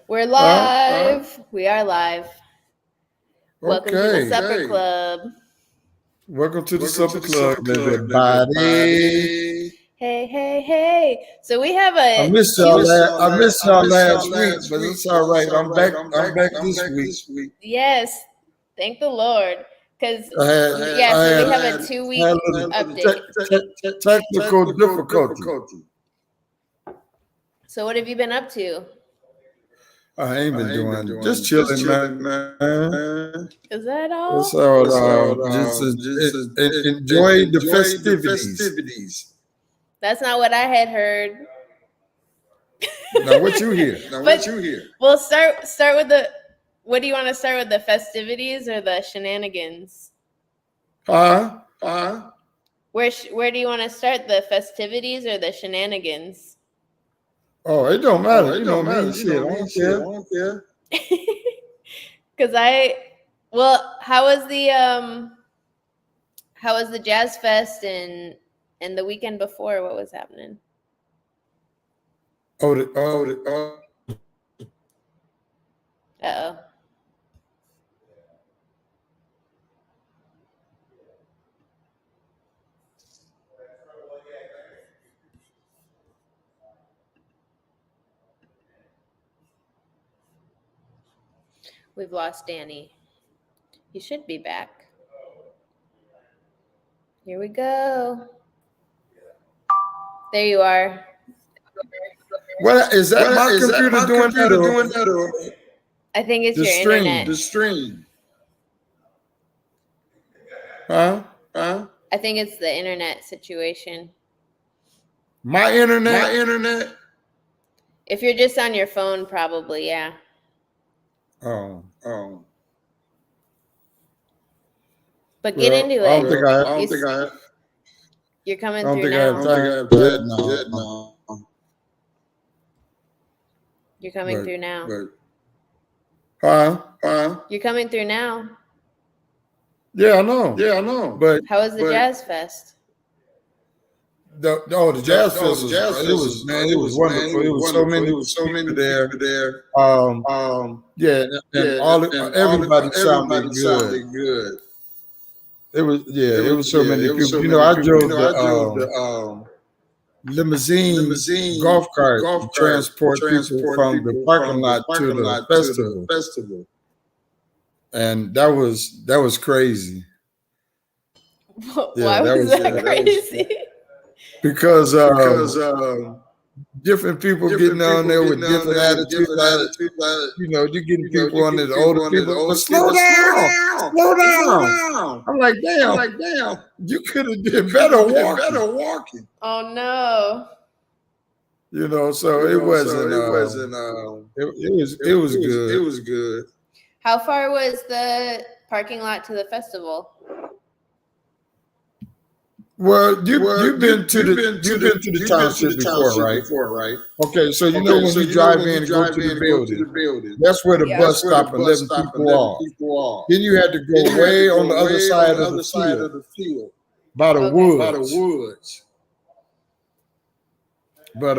We're live. We are live. Welcome to the Okay. Supper Club. Welcome to the Supper Club, everybody. Hey. So we have a I missed y'all last week, but it's all right. I'm back this week. Yes. Thank the Lord. Because, I so we have a 2-week had a little update. technical difficulty. So what have you been up to? I ain't been doing just chilling, man. Is that all? That's all. Just enjoy the festivities. That's not what I had heard. Now what you hear? Well, start with the. What do you want to start with, the festivities or the shenanigans? Huh? Where do you want to start, the festivities or the shenanigans? Oh, it don't matter. You know me. Shit, I don't care. Because how was the Jazz Fest and the weekend before? What was happening? Uh-oh. We've lost Danny. He should be back. Here we go. There you are. What is that? My computer doing that? I think it's your internet. The stream. Huh? I think it's the internet situation. My internet? If you're just on your phone, probably, yeah. Oh. But get into it. I don't think I have. You're coming I don't through think I now. have time yet. No. You're coming through now. Huh? You're coming through now. Yeah, I know. But how was the Jazz Fest? The Jazz Fest was it was wonderful. It was so many people there. Everybody sounded good. It was so many people. You know, I drove the limousine golf cart to transport people from the parking lot to the festival. And that was crazy. Why was that crazy? Because different people getting on there with different attitudes. You know, you're getting people on there, the older people. But slow down. I'm like, damn. You could have did better walking. Oh no. You know, so it wasn't. It was good. How far was the parking lot to the festival? Well, you've been to the township before, right? Okay, so you know when you drive in and go to the building, that's where the bus stop and letting people off. Then you had to go way on the other side of the field, by the woods. But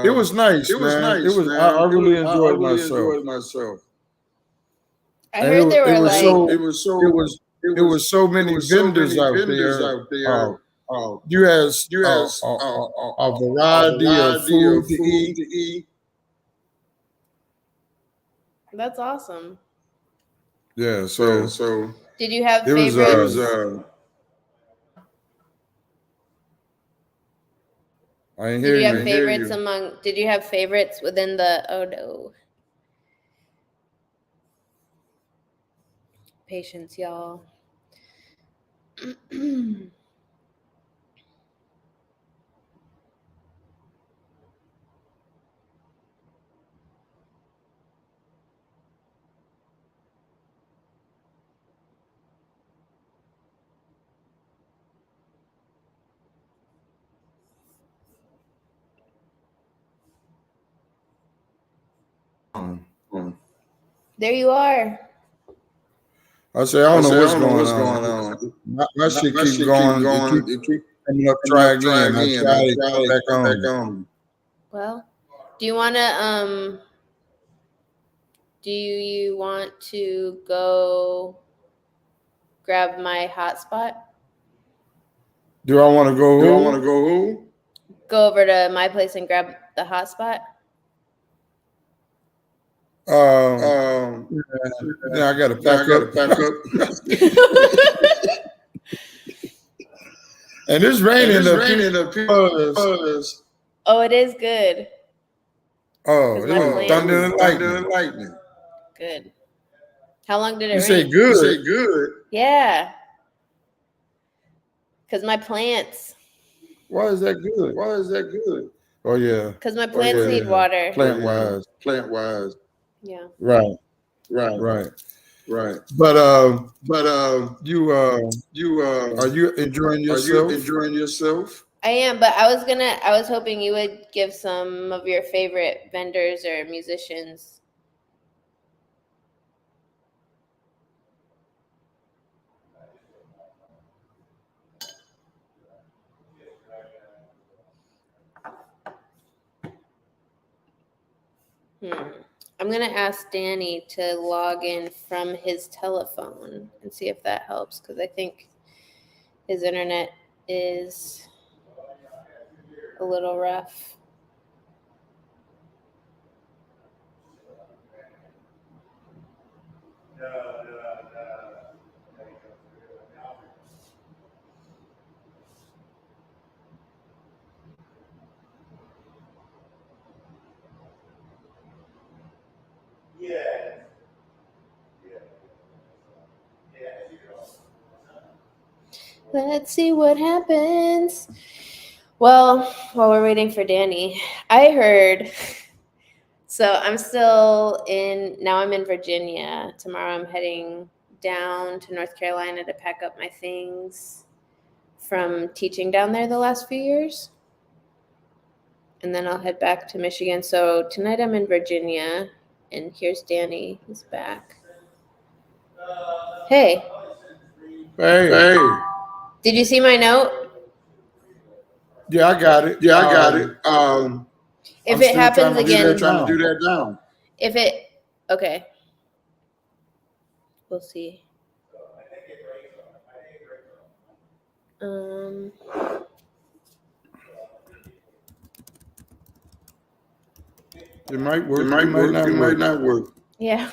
it was nice, man. It was. I really enjoyed myself. I heard there were It was so many vendors out there. You had a variety of food to eat. That's awesome. Yeah. So did you have favorites? I ain't hear you. Did you have favorites within the? Oh no. Patience, y'all. There you are. I say, I don't know what's going on. My shit keep going. It keep coming up. Try again. I try it back on. Well, do you want to Do you want to go grab my hotspot? Do I want to go? Do I want to go who? Go over to my place and grab the hotspot. Yeah, I gotta pack up. And it's raining up here. Oh, it is good. Oh, it was thunder and lightning. Good. How long did it rain? You say good? You say good? Yeah. Because my plants. Why is that good? Why is that good? Oh yeah. Because my plants need water. Plant wise. Yeah. Right. But you are you enjoying yourself? I am, but I was hoping you would give some of your favorite vendors or musicians. I'm gonna ask Danny to log in from his telephone and see if that helps, because I think his internet is a little rough. Let's see what happens. Well, while we're waiting for Danny, I heard. So I'm in Virginia. Tomorrow I'm heading down to North Carolina to pack up my things from teaching down there the last few years. And then I'll head back to Michigan. So tonight I'm in Virginia, and here's Danny. He's back. Hey. Did you see my note? Yeah, I got it. If it happens again, trying to do that now. Okay. We'll see. It might work. It might not work. Yeah.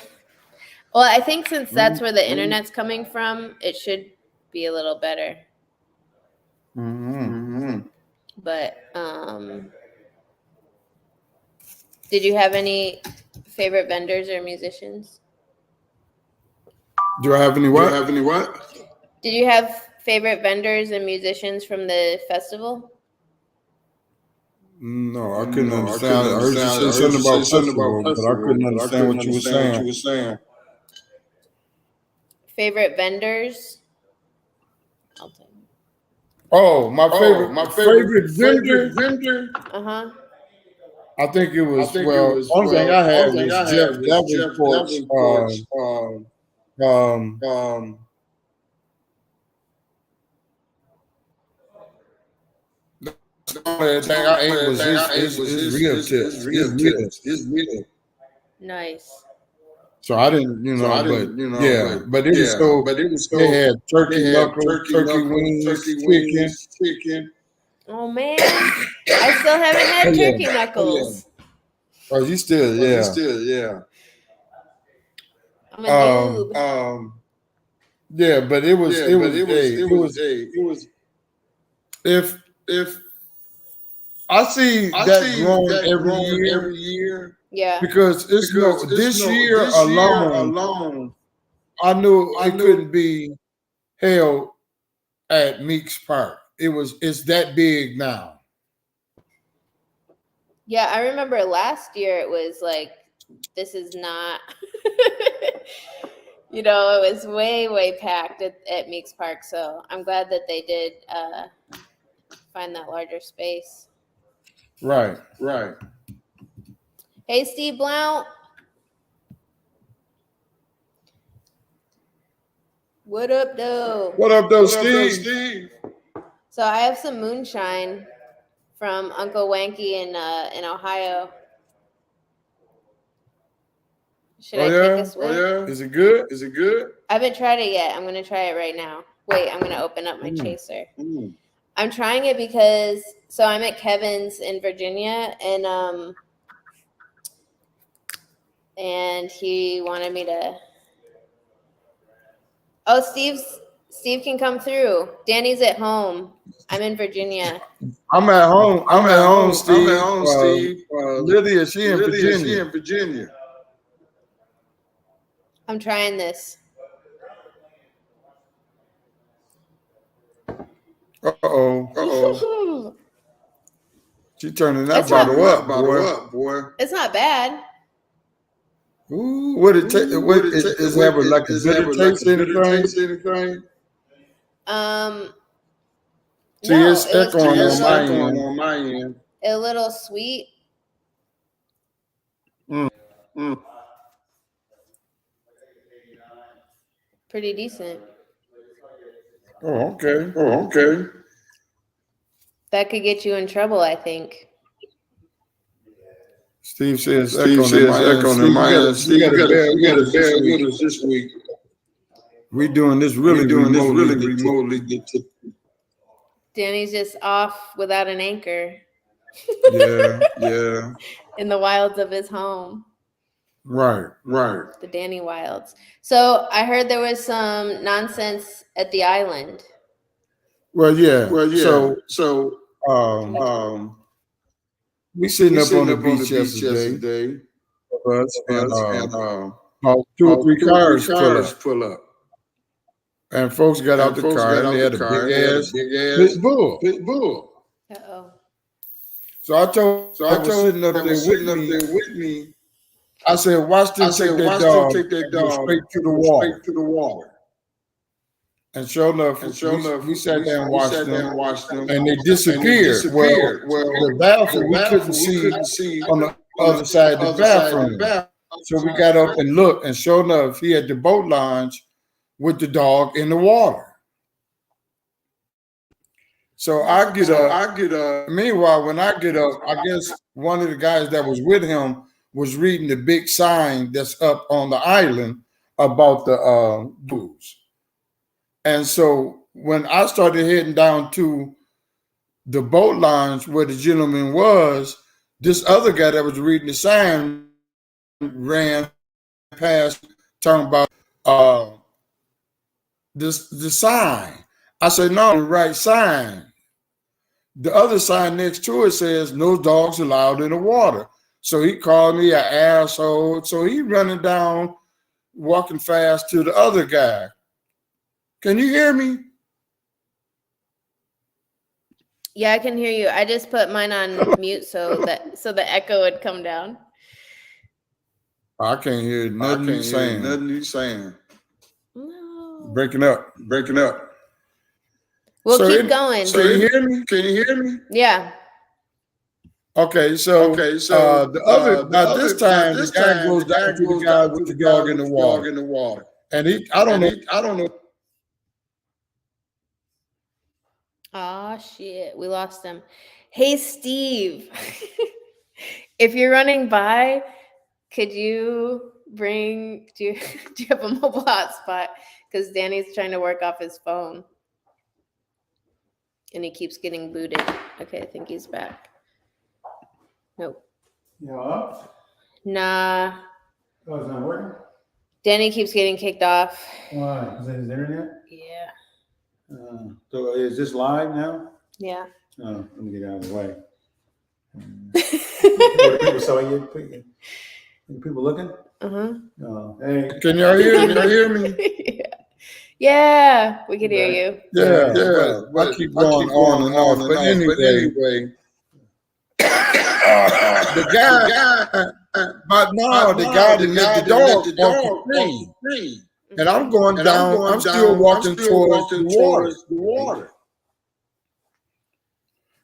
Well, I think since that's where the internet's coming from, it should be a little better. But did you have any favorite vendors or musicians? Do I have any what? Did you have favorite vendors and musicians from the festival? No, I couldn't understand. I heard you say something about festival, but I couldn't understand what you were saying. Favorite vendors? I'll tell you. Oh, my favorite vendor. I think it was only thing I had was Jeff Davenport's. The only thing I ate was his rib. Nice. So I didn't, but it was so. They had turkey knuckles, turkey wings, chicken. Oh man, I still haven't had turkey knuckles. Oh, you still, yeah. I'm a noob. Yeah, but it was. If I see that growing every year. Yeah. Because this year alone, I knew it couldn't be held at Meeks Park. It's that big now. Yeah, I remember last year it was like, this is not, it was way packed at Meeks Park. So I'm glad that they did find that larger space. Right. Hey, Steve Blount. What up, though? Steve? So I have some moonshine from Uncle Wanky in Ohio. Should I take a swig? Oh, yeah? Is it good? I haven't tried it yet. I'm going to try it right now. Wait, I'm going to open up my chaser. I'm trying it because, so I'm at Kevin's in Virginia, and he wanted me to. Oh, Steve can come through. Danny's at home. I'm in Virginia. I'm at home, Steve. Lydia, she in Virginia. I'm trying this. Uh-oh. She turning that bottle up, boy. It's not bad. Ooh, what it take? Is it have like a bitter taste anything? See, No, it's echoing on my end. A little sweet. Pretty decent. Oh, okay. That could get you in trouble, I think. Steve says echoing in my end. Steve, you got to bear with us this week. We doing this really remotely. Danny's just off without an anchor. Yeah. In the wilds of his home. Right. The Danny wilds. So I heard there was some nonsense at the island. Well, yeah. So we sitting up on the beach yesterday. And about 2 or 3 cars pull up. And folks got out the car and they had a big ass pit bull. Uh-oh. So I told sitting up there with me. I said, watch them take that dog straight to the water. And sure enough, we sat there and watched them, and they disappeared. Well, the bathroom we couldn't see on the other side of the bathroom. So we got up and looked, and sure enough, he had the boat launch with the dog in the water. So I get up. Meanwhile, when I get up, I guess one of the guys that was with him was reading the big sign that's up on the island about the booze. And so when I started heading down to the boat launch where the gentleman was, this other guy that was reading the sign ran past talking about the sign. I said, no, the right sign. The other sign next to it says no dogs allowed in the water. So he called me an asshole. So he running down, walking fast to the other guy. Can you hear me? Yeah, I can hear you. I just put mine on mute so the echo would come down. I can't hear nothing you saying. No. Breaking up. We'll keep going. So you hear me? Can you hear me? Yeah. Okay, so this time the guy goes down to the guy with the dog in the water. And I don't know. Oh shit, we lost him. Hey Steve, if you're running by, could you do you have a mobile hotspot? Because Danny's trying to work off his phone. And he keeps getting booted. Okay, I think he's back. Nope. You up? Nah. Oh, it's not working? Danny keeps getting kicked off. Why? Is it his internet? Yeah. So is this live now? Yeah. Oh, let me get out of the way. People saw you. People looking? Uh-huh. Oh, hey. Can y'all hear me? Yeah, we can hear you. Yeah. I keep going on and off. But anyway, the guy that let the dog off the tree. And I'm going down. I'm still walking towards the water.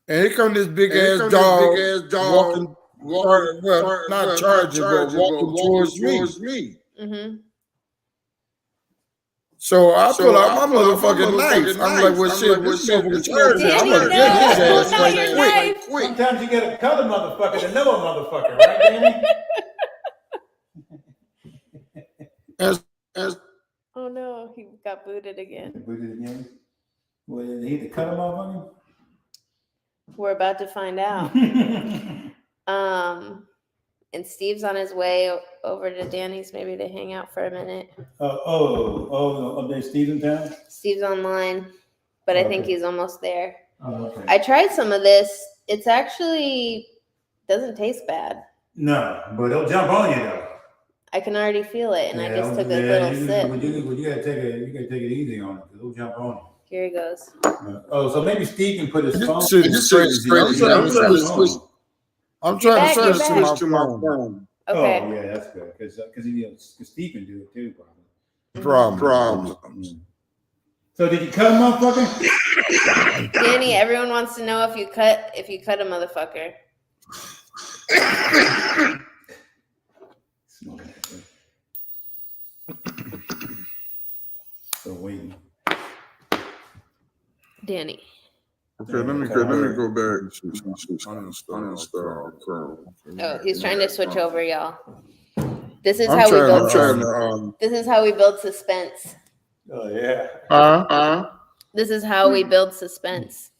And here comes this big ass dog walking, not charging, but walking towards me. Mm-hmm. So I pull out my motherfucking knife. I'm like, well, shit, this motherfucker's charging. I'm gonna get his ass right quick. Sometimes you gotta cut a motherfucker to know a motherfucker, right, Danny? Oh no, he got booted again. Booted again? Well, did he to cut him off on We're about to find out. him? And Steve's on his way over to Danny's maybe to hang out for a minute. Oh, up there, Steve in town? Steve's online, but I think he's almost there. Oh, okay. I tried some of this. It's actually doesn't taste bad. No, but it'll jump on you though. I can already feel it, and I just took a little sip. You gotta take it easy on it. It'll jump on you. Here he goes. So maybe Steve can put his phone. I'm trying to switch to my phone. Okay. Oh yeah, that's good because Steve can do it too, probably. Problems. So did you cut him off, fucker? Danny, everyone wants to know if you cut a motherfucker. So waiting. Danny. Okay, let me go back. Uninstall Chrome. Oh, he's trying to switch over, y'all. This is how we build. This is how we build suspense. Oh yeah. This is how we build suspense.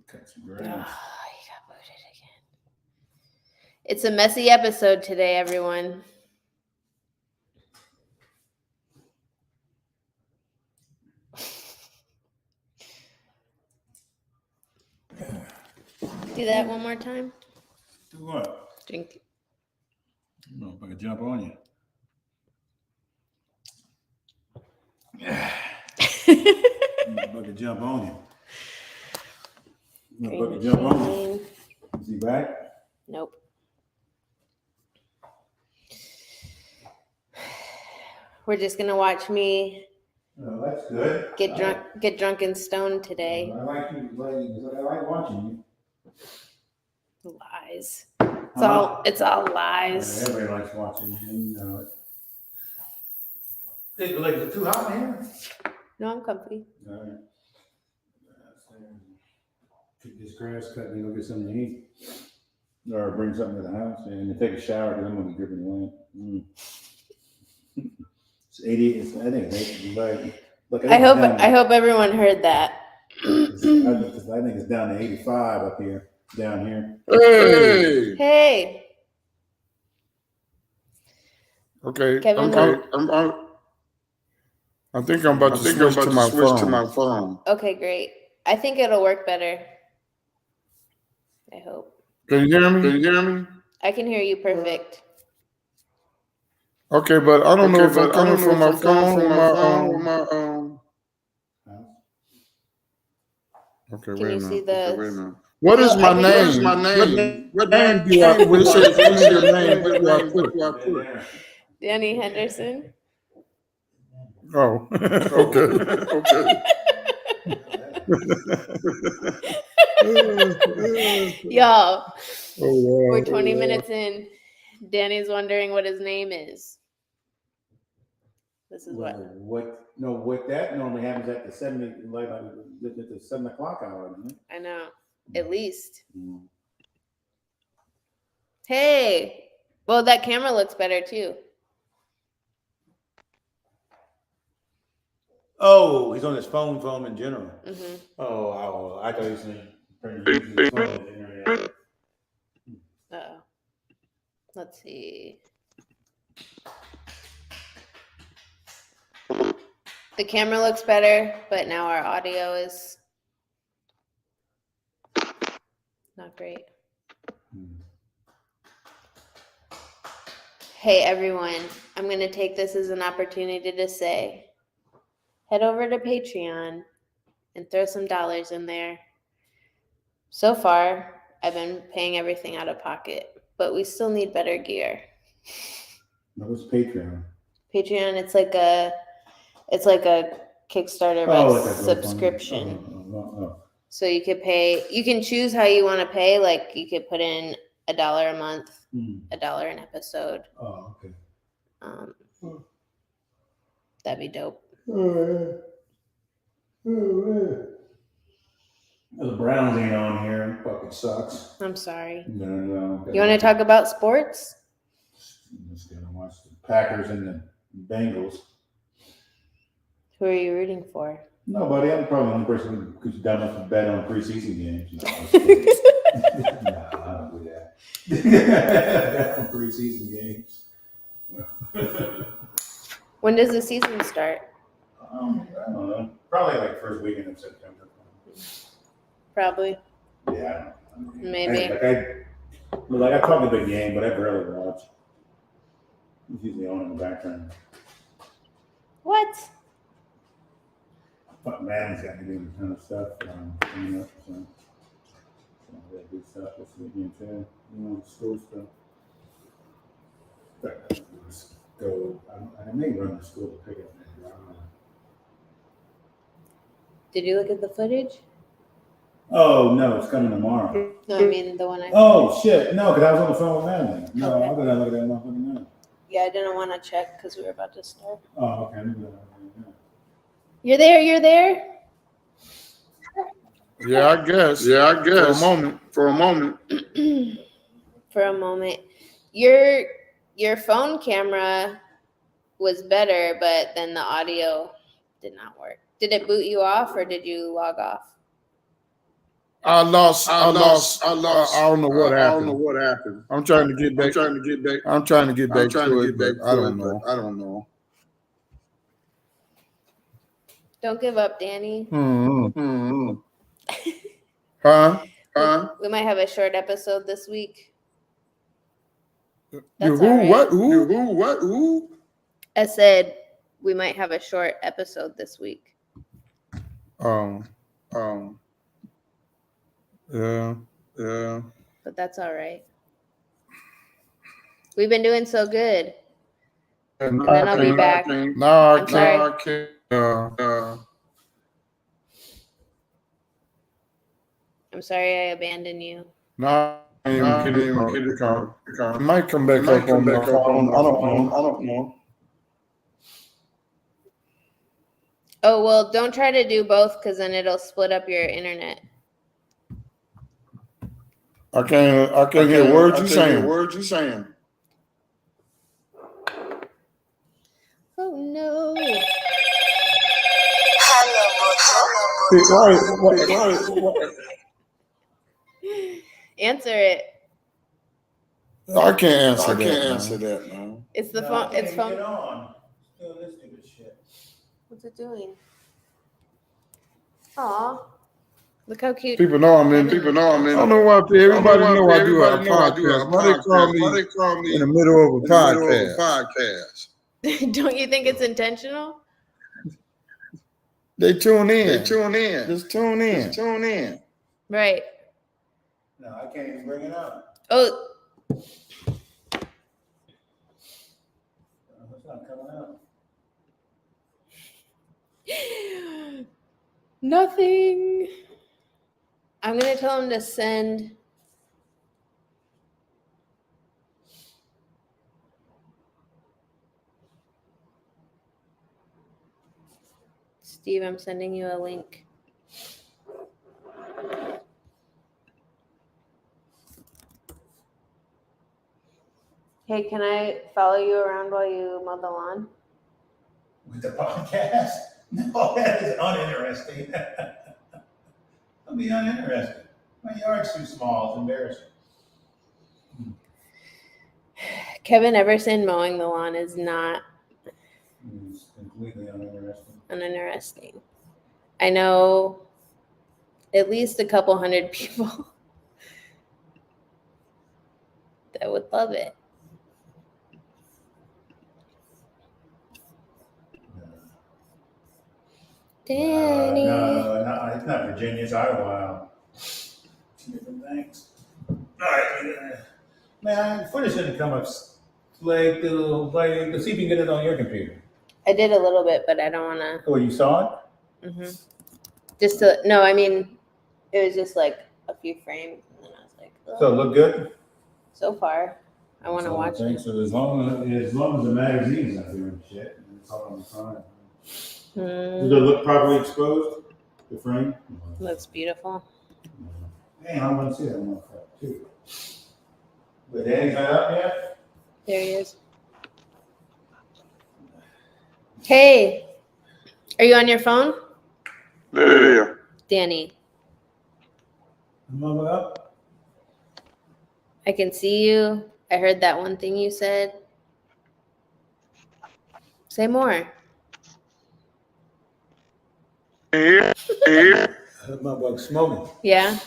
Okay, Oh, he got booted again. It's a messy episode today, everyone. Do that one more time. Do what? Drink. No, if I could jump on you. If I could jump on you. If I could jump on you. Is he back? Nope. We're just gonna watch me Oh, that's good. get drunk and stoned today. I like watching you. Lies. It's all lies. Everybody likes watching you. You know it. Like, is it too hot in here? No, I'm comfy. All right. Keep this grass cut and go get something to eat. Or bring something to the house and take a shower because I'm going to be dripping wet. It's 80. I think it's 80. Look, I hope everyone heard that. I think it's down to 85 up here, down here. Hey. Okay. Kevin, I think I'm about to switch to my phone. Okay, great. I think it'll work better. I hope. Can you hear me? I can hear you perfect. Okay, but I don't know if I'm coming from my phone or my Okay, Can you see the? What is my name? What name do I put? Your name. What do I put? Danny Henderson. Oh, okay. Y'all, Oh, we're 20 minutes in. Danny's wondering what his name is. This is what that normally happens at the 7 o'clock hour, isn't it? I know. At least. Hey. Well, that camera looks better too. Oh, he's on his phone in general. Mm-hmm. Oh, I thought he was saying using his phone in the internet. Uh-oh. Let's see. The camera looks better, but now our audio is not great. Hey, everyone. I'm going to take this as an opportunity to say, head over to Patreon and throw some dollars in there. So far, I've been paying everything out of pocket, but we still need better gear. What's Patreon? Patreon, it's like a Kickstarter but subscription. So you can choose how you want to pay. Like you could put in $1 a month, $1 an episode. Oh, okay. That'd be dope. The Browns ain't on here. Fucking sucks. I'm sorry. No. You want to talk about sports? Just gonna watch Packers and the Bengals. Who are you rooting for? Nobody. I'm probably the only person who's dumb enough to bet on preseason games. No, I don't do that. Bet on preseason games. When does the season start? I don't know. Probably like first weekend of September. Probably. Yeah. Maybe. I talk a big game, but I barely watch. It's usually on in the background. What? But Madden's got me doing a ton of stuff coming up. So that good stuff this weekend too. School stuff. But I may run the school to pick up. Did you look at the footage? Oh no, it's coming tomorrow. No, I mean the one I. Oh shit! No, because I was on the phone with Madeline. No, Okay. I'm gonna look at that motherfucker now. Yeah, I didn't want to check because we were about to start. Oh, okay. I'm gonna look at that. You're there. You're there. Yeah, I guess. For a moment. For a moment, your phone camera was better, but then the audio did not work. Did it boot you off, or did you log off? I lost. I don't know what happened. I'm trying to get back. I'm trying to get back to it, but I don't know. Don't give up, Danny. Huh? We might have a short episode this week. You That's who? all right. What? Who? I said we might have a short episode this week. Yeah. But that's all right. We've been doing so good. And then I'll be back. No, I I'm can't. sorry. I'm sorry I abandoned you. No, I ain't even get it. It might come back up on my phone. I don't know. Oh, well, don't try to do both because then it'll split up your internet. I can't hear words you saying. Oh, no. Answer it. I can't answer that, man. It's the phone. It's phone. Get on. Doing this stupid shit. What's it doing? Aw. Look how cute. People know I'm in. I don't know why everybody know I do a podcast. Why they call me in the middle of a podcast? Don't you think it's intentional? They tune in. Just tune in. Right. No, I can't even bring it up. Oh, It's not coming up. nothing. I'm going to tell him to send. Steve, I'm sending you a link. Hey, can I follow you around while you mow the lawn? With the podcast? No, that is uninteresting. That'll be uninteresting. My yard's too small. It's embarrassing. Kevin Everson mowing the lawn is not It's completely uninteresting. uninteresting. I know at least a couple hundred people that would love it. Danny. No, it's not Virginia. It's Iowa. Two different things. All right. Man, footage didn't come up. Like, to see if you can get it on your computer. I did a little bit, but I don't want to. Oh, you saw it? Just to, no, I mean, it was just like a few frames. And then I was like, oh. So it looked good? So far, I want to watch it. So as long as the magazine's not doing shit, it's all on the front. Does it look properly exposed? The frame? Looks beautiful. Man, I want to see that one too. But Danny's not up yet? There he is. Hey, are you on your phone? There. Danny, Mother up. I can see you. I heard that one thing you said. Say more. Here. That motherfucker smoking. Yeah.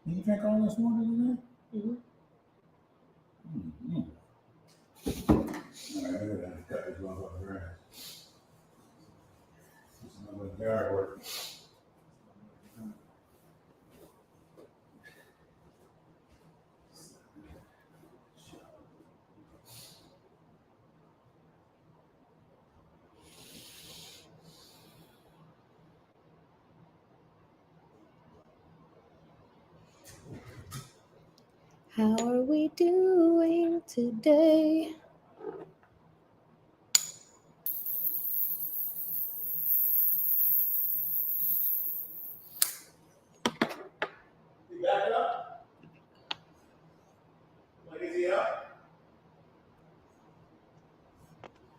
You drink all this water today? Mm-hmm. Mm-hmm. All right, I gotta cut this motherfucker grass. This is motherfucker yard work. How are we doing today? You back it up? Like, is he up?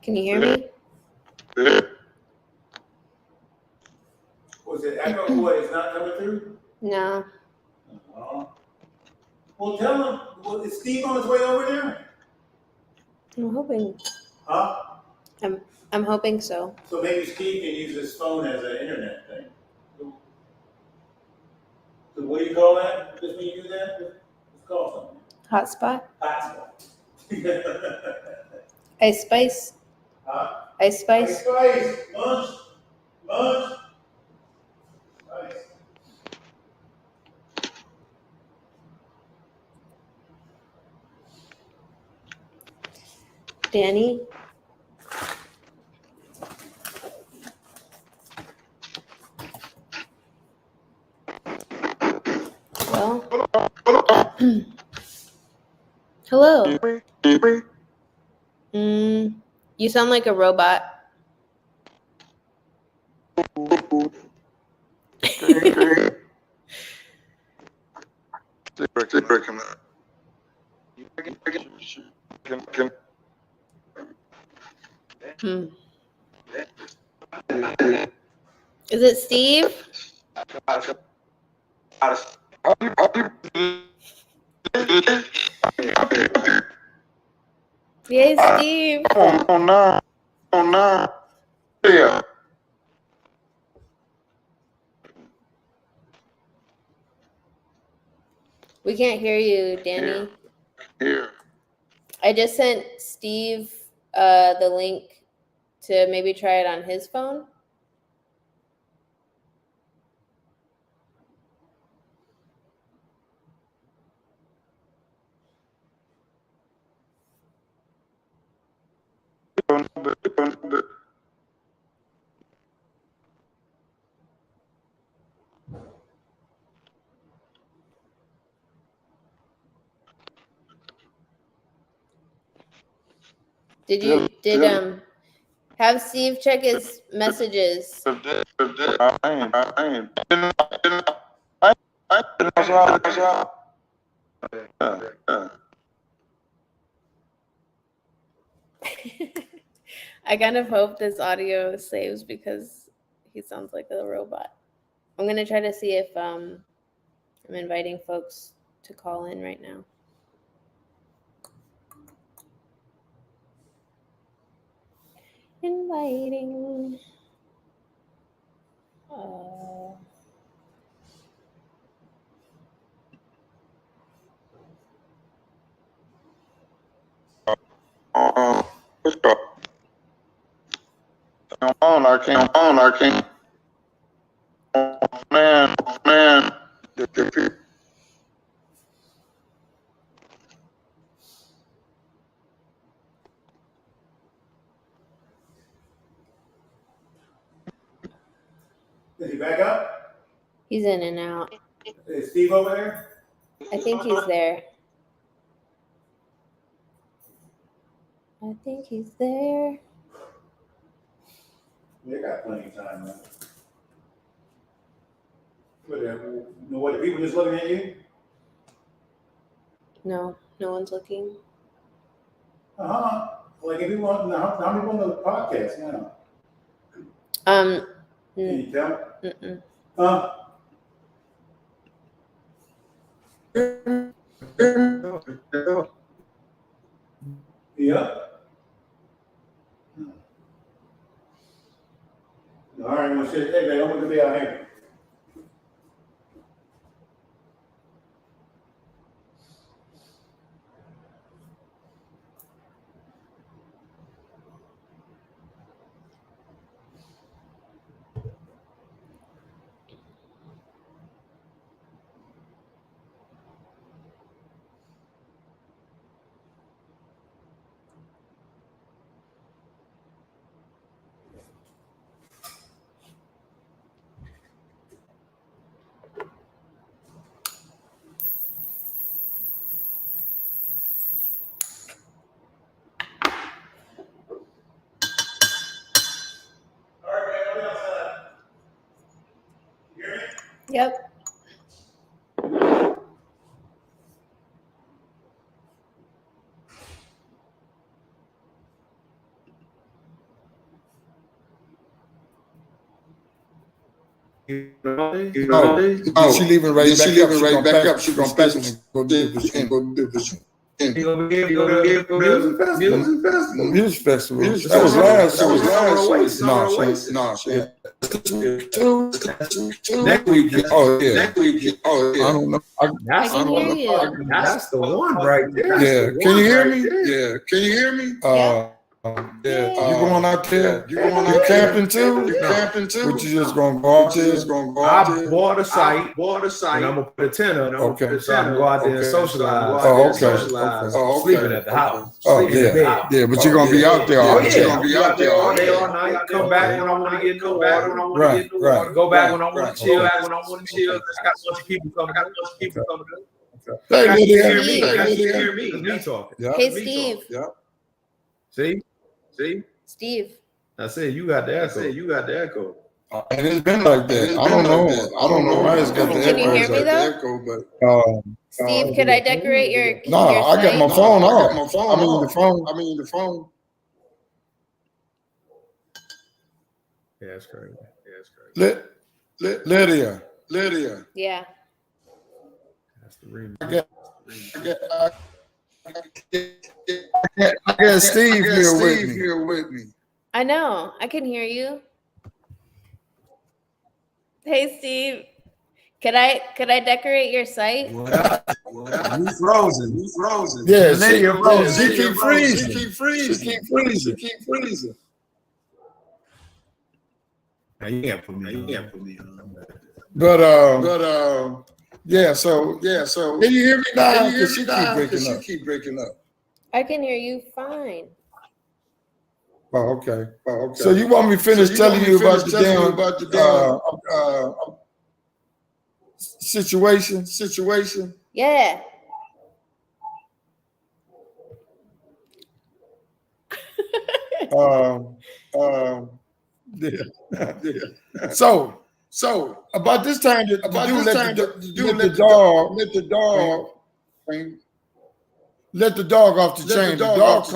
Can you hear me? Was it echo? What, it's not coming through? No. Well, tell him. Well, is Steve on his way over there? I'm hoping. Huh? I'm hoping so. So maybe Steve can use his phone as an internet thing. So what do you call that? Just when you do that? Let's call Hotspot. something. Hotspot. Ice spice. Huh? Ice spice. Spice. Lunch. Lunch. Spice. Danny. Well. Hello. You sound like a robot. Hmm. Is it Steve? Yay, Steve. Oh no. Oh no. Yeah. We can't hear you, Danny. Here. I just sent Steve the link to maybe try it on his phone. Did have Steve check his messages? I kind of hope this audio saves because he sounds like a robot. I'm gonna try to see if I'm inviting folks to call in right now. Inviting. I can't. Man. Is he back up? He's in and out. Is Steve over there? I think he's there. I think he's there. They got plenty of time, man. What, the people just looking at you? No, no one's looking. Uh-huh. Like, if you want, how many people on the podcast now? Can you tell? Huh? Yeah. All right, well, shit. Hey, man, I'm going to be out here. Yep. Oh, she leaving right back up. She gonna back up. She gonna pass it and go do the music festival. That was last. No, shit. Next week. Oh yeah. I don't know. I can hear you. That's the one right there. Yeah. Can you hear me? Yeah. You going out there? You camping too? But you just gonna go out there? I bought a site, and I'm gonna put a tent up. Okay. So I can go out there and socialize. Oh, okay. Sleeping at the house. Oh, yeah. But you're gonna be out there all day. You're gonna be out there all day, all night. Come back when I want to get in the water. Right. Go back when I want to chill. Got a bunch of people coming. Hey, Hear me. Me talking. Hey, Steve. See? Steve. I said you got the echo. And it's been like that. I don't know why it's got the echo. Can you hear me though? Steve, could I decorate your? No, your I got my site? phone off. I mean the phone. Yeah, it's crazy. Lydia. Yeah. That's the remix. I got Steve here with me. I know. I can hear you. Hey, Steve. Could I decorate your site? You frozen. Yeah, Lydia frozen. She keep freezing. Now you can't put me on. But yeah. So can you hear me now? Because she keep breaking up. I can hear you fine. Oh, okay. So you want me to finish telling you about the damn situation? Yeah. Yeah. So about this time, let the dog off the chain. The dog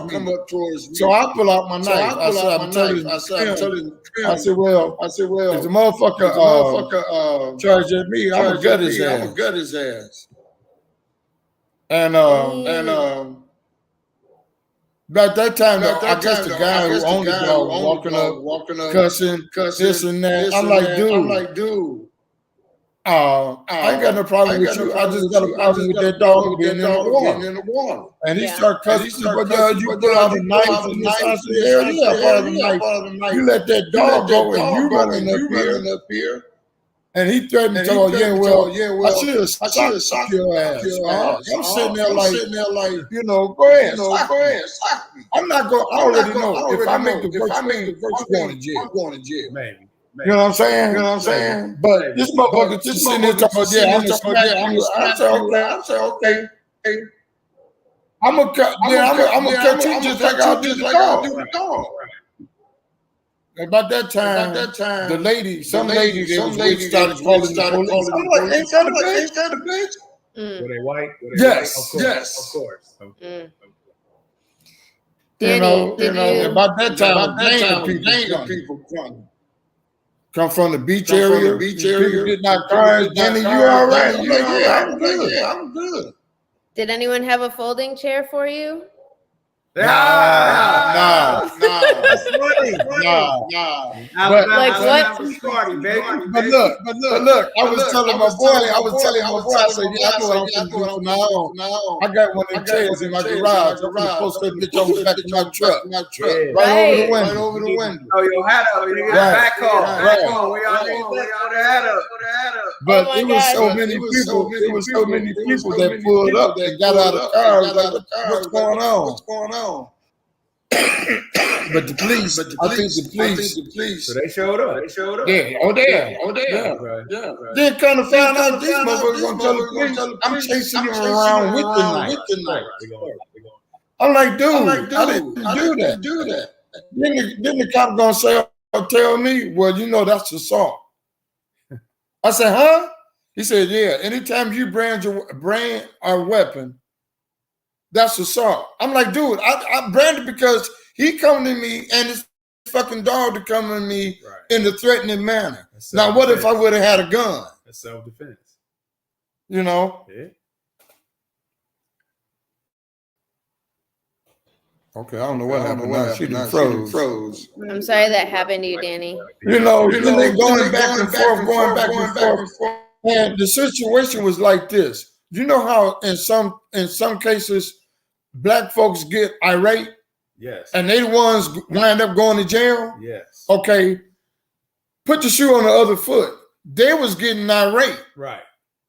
come up towards me. So I pull out my knife. I said, well, if the motherfucker charge at me, I'm gonna gut his ass. And about that time, I guess the guy who owned the dog walking up, cussing, this and that. I'm like, dude. I ain't got no problem with you. I just got a problem with that dog being in the water. And he started cussing, but you pull out a knife and this. I said, hell yeah, I brought a knife. You let that dog go and you running up here. And he threatened to tell, I should have shot your ass. I'm sitting there like, go ahead, sock me. I'm not going. I already know if I make the first I'm going to jail. Maybe. You know what I'm saying? But this motherfucker just sitting there talking about, I'm gonna smack you. I said, okay. I'm gonna cut you just like I did the dog. About that time, the lady, some lady started calling the police. I'm like, ain't that a bitch? Were they white? Yes. Of course. Danny, did you? About that time, gang of people come from the beach area. People getting out cars. Danny, you all right? I'm like, yeah, I'm good. I'm good. Did anyone have a folding chair for you? Nah. That's funny. Nah. Like what? Party, baby. But look, I was telling my boy, I said, yeah, I know what I'm going to do from now on. I got one of them chairs in my garage. I'm going to post that bitch on the back of my truck. Right over the window. Oh, your hat up. Back on. We all need to put the hat up. But it was so many people that pulled up and got out of cars. Like, what's going on? But the police, I think the police. So they showed up. Yeah. Yeah. Then kind of found out these motherfuckers gonna tell the police. I'm chasing them around with the knife. I'm like, dude, I didn't do that. Then the cop gonna say or tell me, well, you know that's assault. I said, huh? He said, yeah. Anytime you brand a weapon, that's assault. I'm like, dude, I branded because he coming to me and his fucking dog to come to me in a threatening manner. Now, what if I would have had a gun? That's self-defense. You know? Yeah. Okay, I don't know what happened. Now she froze. I'm sorry that happened to you, Danny. You know, they going back and forth. And the situation was like this. You know how in some cases black folks get irate? Yes. And they the ones wind up going to jail? Yes. Okay. Put the shoe on the other foot. They was getting irate. Right.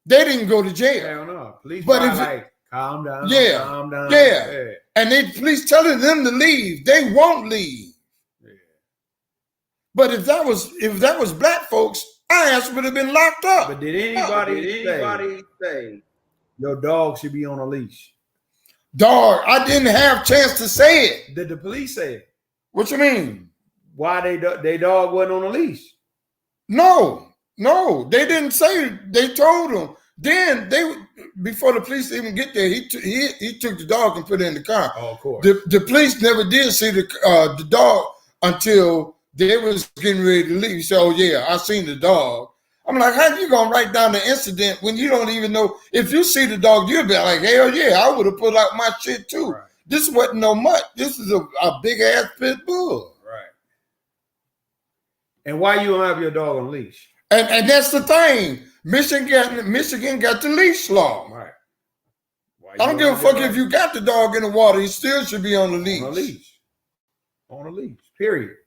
They didn't go to jail. Hell no. Police but if like, calm down. Yeah. Calm down. Yeah. And they police telling them to leave. They won't leave. Yeah. But if that was black folks, our ass would have been locked up. But did anybody say your dog should be on a leash? Dog, I didn't have a chance to say it. Did the police say it? What you mean? Why they dog wasn't on a leash? No, they didn't say it. They told them. Then before the police even get there, he took the dog and put it in the car. Oh, of course. The police never did see the dog until they was getting ready to leave. He said, "Oh yeah, I seen the dog." I'm like, how you gonna write down the incident when you don't even know? If you see the dog, you'll be like, hell yeah, I would have put out my shit too. Right. This wasn't no mutt. This is a big ass pit bull. Right. And why you don't have your dog on leash? And that's the thing. Michigan got the leash law. Right. I don't give a fuck if you got the dog in the water. He still should be on the leash. On a leash. Period.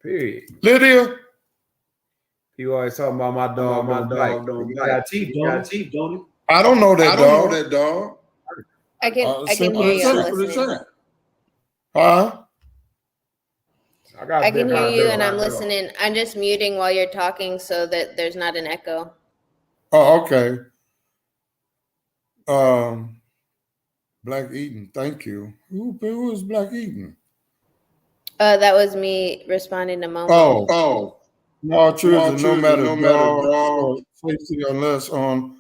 Lydia. You always talking about my dog. My dog don't bite. Got teeth, don't he? I don't know that dog. I can hear you. Huh? I can hear you and I'm listening. I'm just muting while you're talking so that there's not an echo. Oh, okay. Black Eden, thank you. Who is Black Eden? That was me responding to Momo. Oh. No, children, no matter dog safety unless no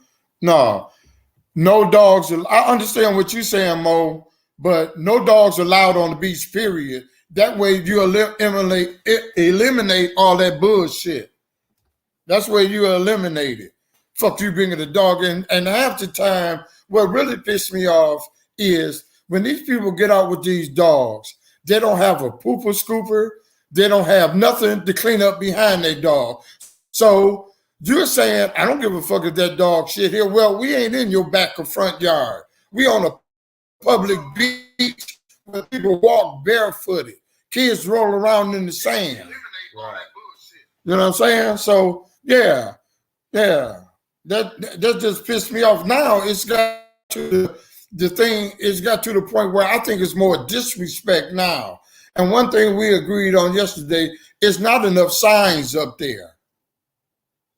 dogs. I understand what you're saying, Mo, but no dogs allowed on the beach, period. That way you eliminate all that bullshit. That's where you eliminate it. Fuck you bringing the dog in. And half the time, what really pissed me off is when these people get out with these dogs, they don't have a pooper scooper. They don't have nothing to clean up behind their dog. So you're saying, I don't give a fuck if that dog shit here. Well, we ain't in your back or front yard. We on a public beach where people walk barefooted. Kids roll around in the sand. Right. You know what I'm saying? So, yeah. That just pissed me off. Now it's got to the point where I think it's more disrespect now. And one thing we agreed on yesterday, it's not enough signs up there.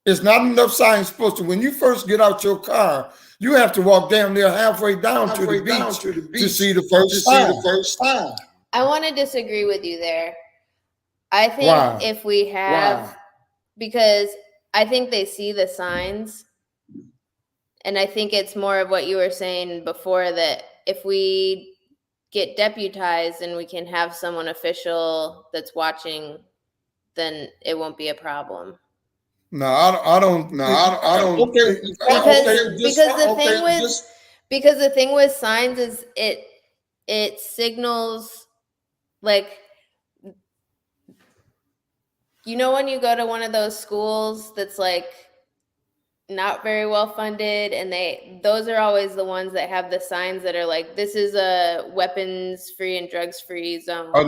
It's not enough signs posted. When you first get out your car, you have to walk damn near halfway down to the beach to see the first sign. I want to disagree with you there. I think if we have, because I think they see the signs. And I think it's more of what you were saying before, that if we get deputized and we can have someone official that's watching, then it won't be a problem. No, I don't. No, I don't. Okay, because the thing with signs is it signals, like, you know, when you go to one of those schools that's like not very well funded, and those are always the ones that have the signs that are like, this is a weapons free and drugs free zone. A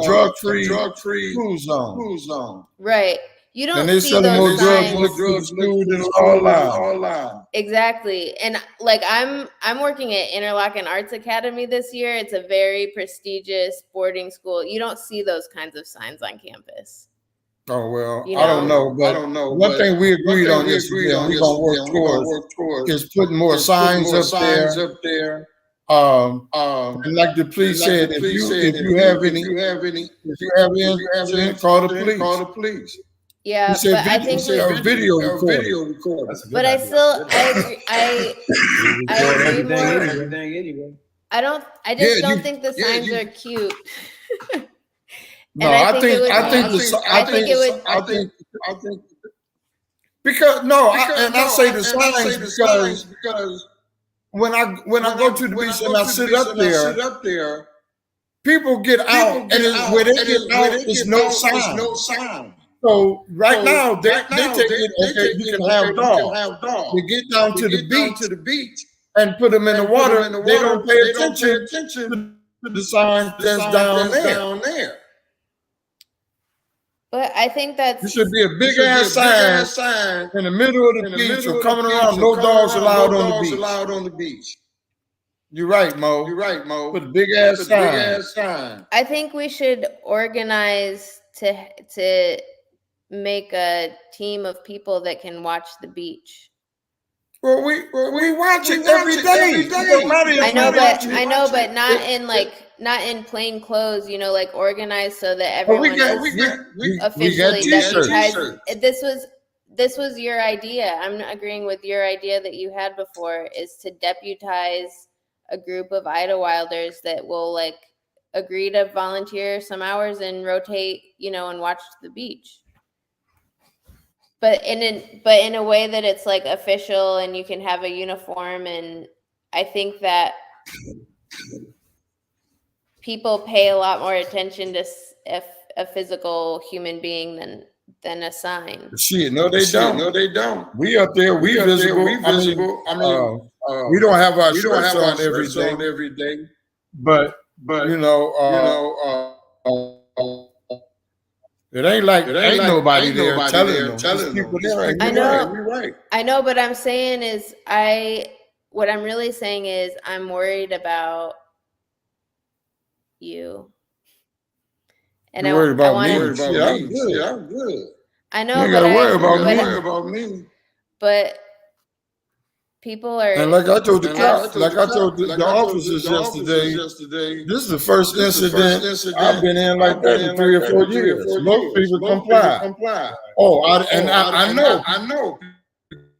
drug free school zone. Right. You don't and they see selling more those signs. drugs in all line. Exactly. And like I'm working at Interlochen Arts Academy this year. It's a very prestigious boarding school. You don't see those kinds of signs on campus. Oh, well, You I don't know. But one thing we agreed on yesterday, and we're going to work towards, is putting more signs up there. And like the police said, if you have any incident, call the police. Yeah, but I think a video recorder. But I still, I agree more. Everything anyway. I don't think the signs are cute. No, I think because I say the signs because when I go to the beach and I sit up there, people get out, and where they get out is no sign. So right now they take it. Okay, you can have dogs. They get down to the beach and put them in the water. They don't pay attention to the sign that's down there. But I think that's... There should be a big ass sign in the middle of the beach or coming around. No dogs allowed on the beach. You're right, Mo. Put a big ass sign. I think we should organize to make a team of people that can watch the beach. Well, we watch it every day. I know, but not in plain clothes. You know, like organized so that everyone is officially deputized. This was your idea. I'm agreeing with your idea that you had before, is to deputize a group of Idlewilders that will like agree to volunteer some hours and rotate, you know, and watch the beach. But in a way that it's like official and you can have a uniform, and I think that people pay a lot more attention to a physical human being than a sign. Shit, no, they don't. We up there, we visible. I mean, we don't have our shirts on every day, but you know, it ain't like ain't nobody there telling them. People there. I know, but I'm saying is what I'm really saying is I'm worried about you. And You're worried about me? I'm good. I know, you gotta worry about me. But people are, and like I told the officers yesterday, this is the first incident I've been in like that in 3 or 4 years. Most people comply. Oh, I know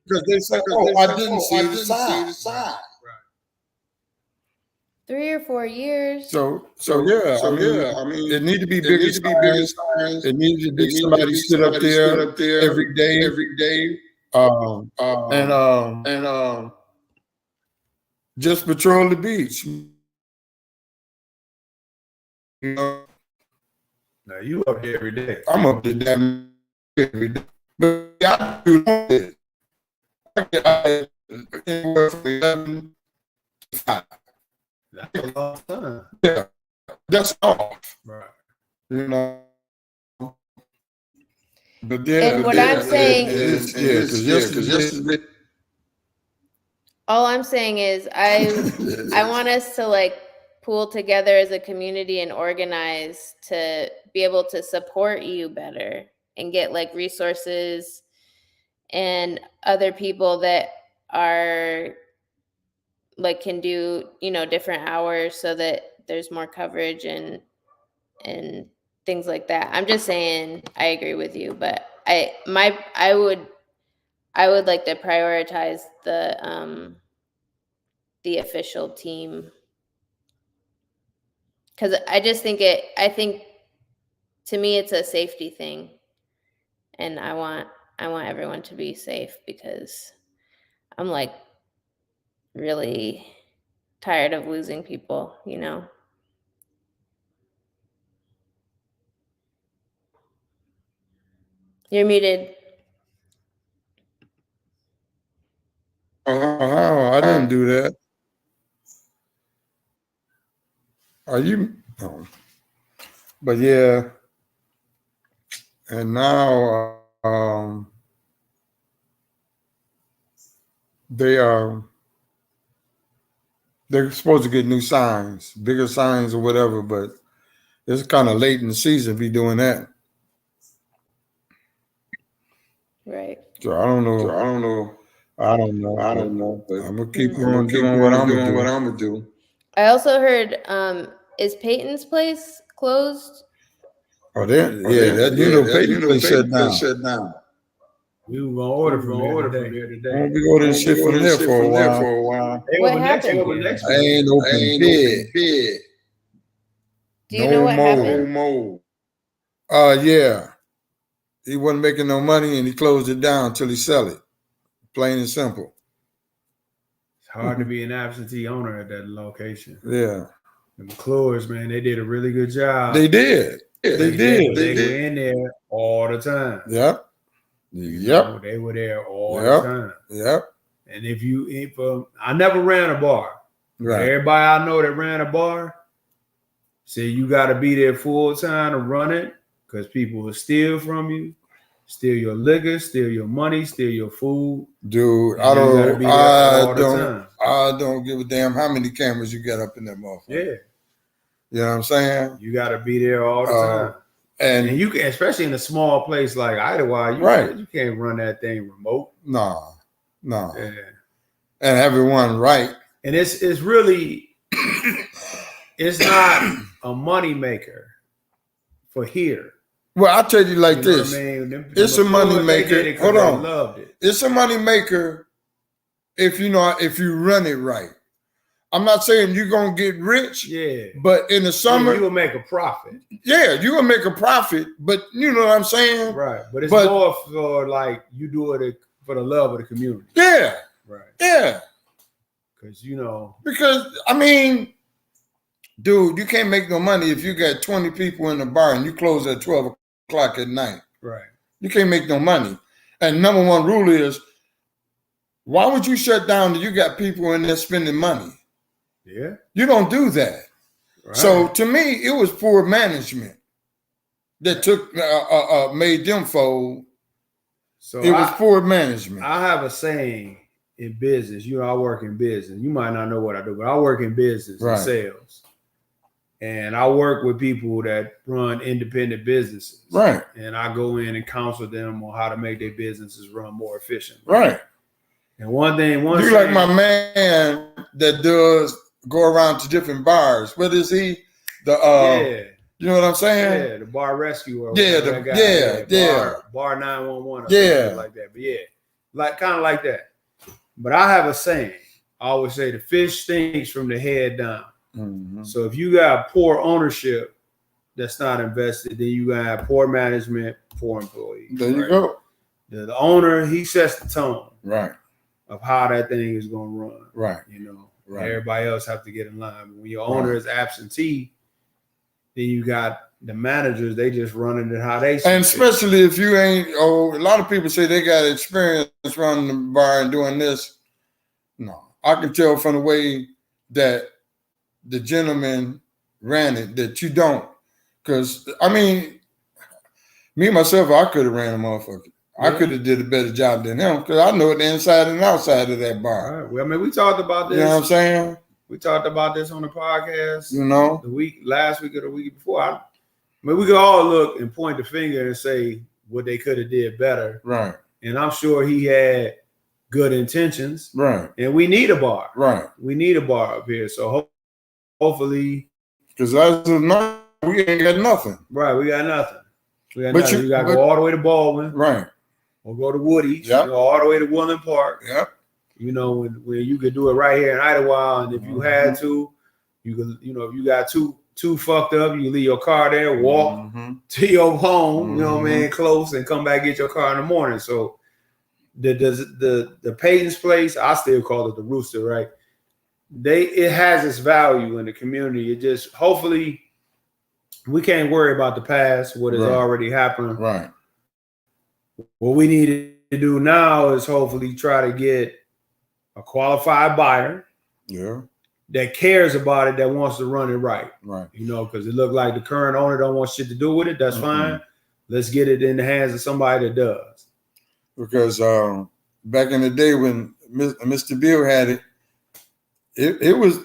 because they say, I didn't see the sign. 3 or 4 years. So yeah. I mean, it needs to be bigger signs. It needs to be somebody sit up there every day. And just patrol the beach. You know, now you up here every day. I'm up there damn every day. But I do it. I get out anywhere from 11 to 5. That's a long time. Yeah, that's all. Right. You know. But then, and what I'm saying is, because yesterday. All I'm saying is I want us to like pool together as a community and organize to be able to support you better and get like resources and other people that are like can do, you know, different hours so that there's more coverage and things like that. I'm just saying I agree with you, but I would like to prioritize the the official team. Because I think to me it's a safety thing. And I want everyone to be safe because I'm like really tired of losing people, you know. You're muted. I didn't do that. Are you? No. But yeah. And now they're supposed to get new signs, bigger signs or whatever, but it's kind of late in the season to be doing that. Right. So I don't know. But I'm gonna keep on doing what I'm gonna do. I also heard, is Peyton's place closed? Peyton's place shut down. We were gonna order from there today. I'm gonna be ordering shit from there for a while. What happened? I ain't open bid. Do you know what happened? Yeah. He wasn't making no money and he closed it down until he sell it. Plain and simple. It's hard to be an absentee owner at that location. Yeah. The McClures, man, they did a really good job. They did. They did. They were in there all the time. Yep. You know, they were there all the time. Yep. And I never ran a bar. Right. Everybody I know that ran a bar said you got to be there full time to run it because people will steal from you, steal your liquor, steal your money, steal your food. Dude, I don't give a damn how many cameras you got up in that motherfucker. Yeah. You know what I'm saying? You got to be there all the time. And you can, especially in a small place like Idlewild, you can't run that thing remote. No. Yeah. And everyone right. And it's really, it's not a money maker for here. Well, I'll tell you like this. I mean? It's a money maker. Hold on. Loved it. It's a money maker if you run it right. I'm not saying you're gonna get rich, but in the summer you will make a profit. Yeah, you will make a profit, but you know what I'm saying? Right. But it's more for like you do it for the love of the community. Yeah. Right. Yeah. Because I mean, dude, you can't make no money if you got 20 people in the bar and you close at 12 o'clock at night. Right. You can't make no money. And number one rule is, why would you shut down if you got people in there spending money? Yeah. You don't do that. Right. So to me, it was poor management that made them fold. So it was poor management. I have a saying in business. I work in business. You might not know what I do, but I work in business and sales. And I work with people that run independent businesses. Right. And I go in and counsel them on how to make their businesses run more efficiently. Right. And one thing, like my man that does go around to different bars. What is he? You know what I'm saying? Yeah, the bar rescue. Bar 911 or something like that. But kind of like that. But I have a saying. I always say the fish stinks from the head down. Mm-hmm. So if you got poor ownership that's not invested, then you got poor management, poor employees. There you go. The owner, he sets the tone. Right. Of how that thing is going to run. Right. Right. Everybody else have to get in line. But when your owner is absentee, then you got the managers, they just running it how they see. And especially if you ain't, a lot of people say they got experience running the bar and doing this. No, I can tell from the way that the gentleman ran it that you don't. Because, I mean, me, myself, I could have ran a motherfucker. I could have did a better job than him because I know the inside and outside of that bar. All right. Well, I mean, we talked about this. You know what I'm saying? We talked about this on the podcast. Last week or the week before. We could all look and point the finger and say what they could have did better. Right. And I'm sure he had good intentions. Right. And we need a bar. Right. We need a bar up here. So hopefully. Because as of now, we ain't got nothing. Right. We got nothing. You got to go all the way to Baldwin. Right. Or go to Woody's. Yep. Go all the way to Woodland Park. Yep. You know, when you could do it right here in Idlewild, and if you had to, you could, you know, if you got too fucked up, you leave your car there, walk to your home, you know what I mean, close, and come back get your car in the morning. So the Peyton's place, I still call it the Rooster, right? It has its value in the community. It just, hopefully we can't worry about the past, what has already happened. Right. What we need to do now is hopefully try to get a qualified buyer that cares about it, that wants to run it right. Right. You know, because it looked like the current owner don't want shit to do with it. That's fine. Let's get it in the hands of somebody that does. Because back in the day when Mr. Bill had it, it was,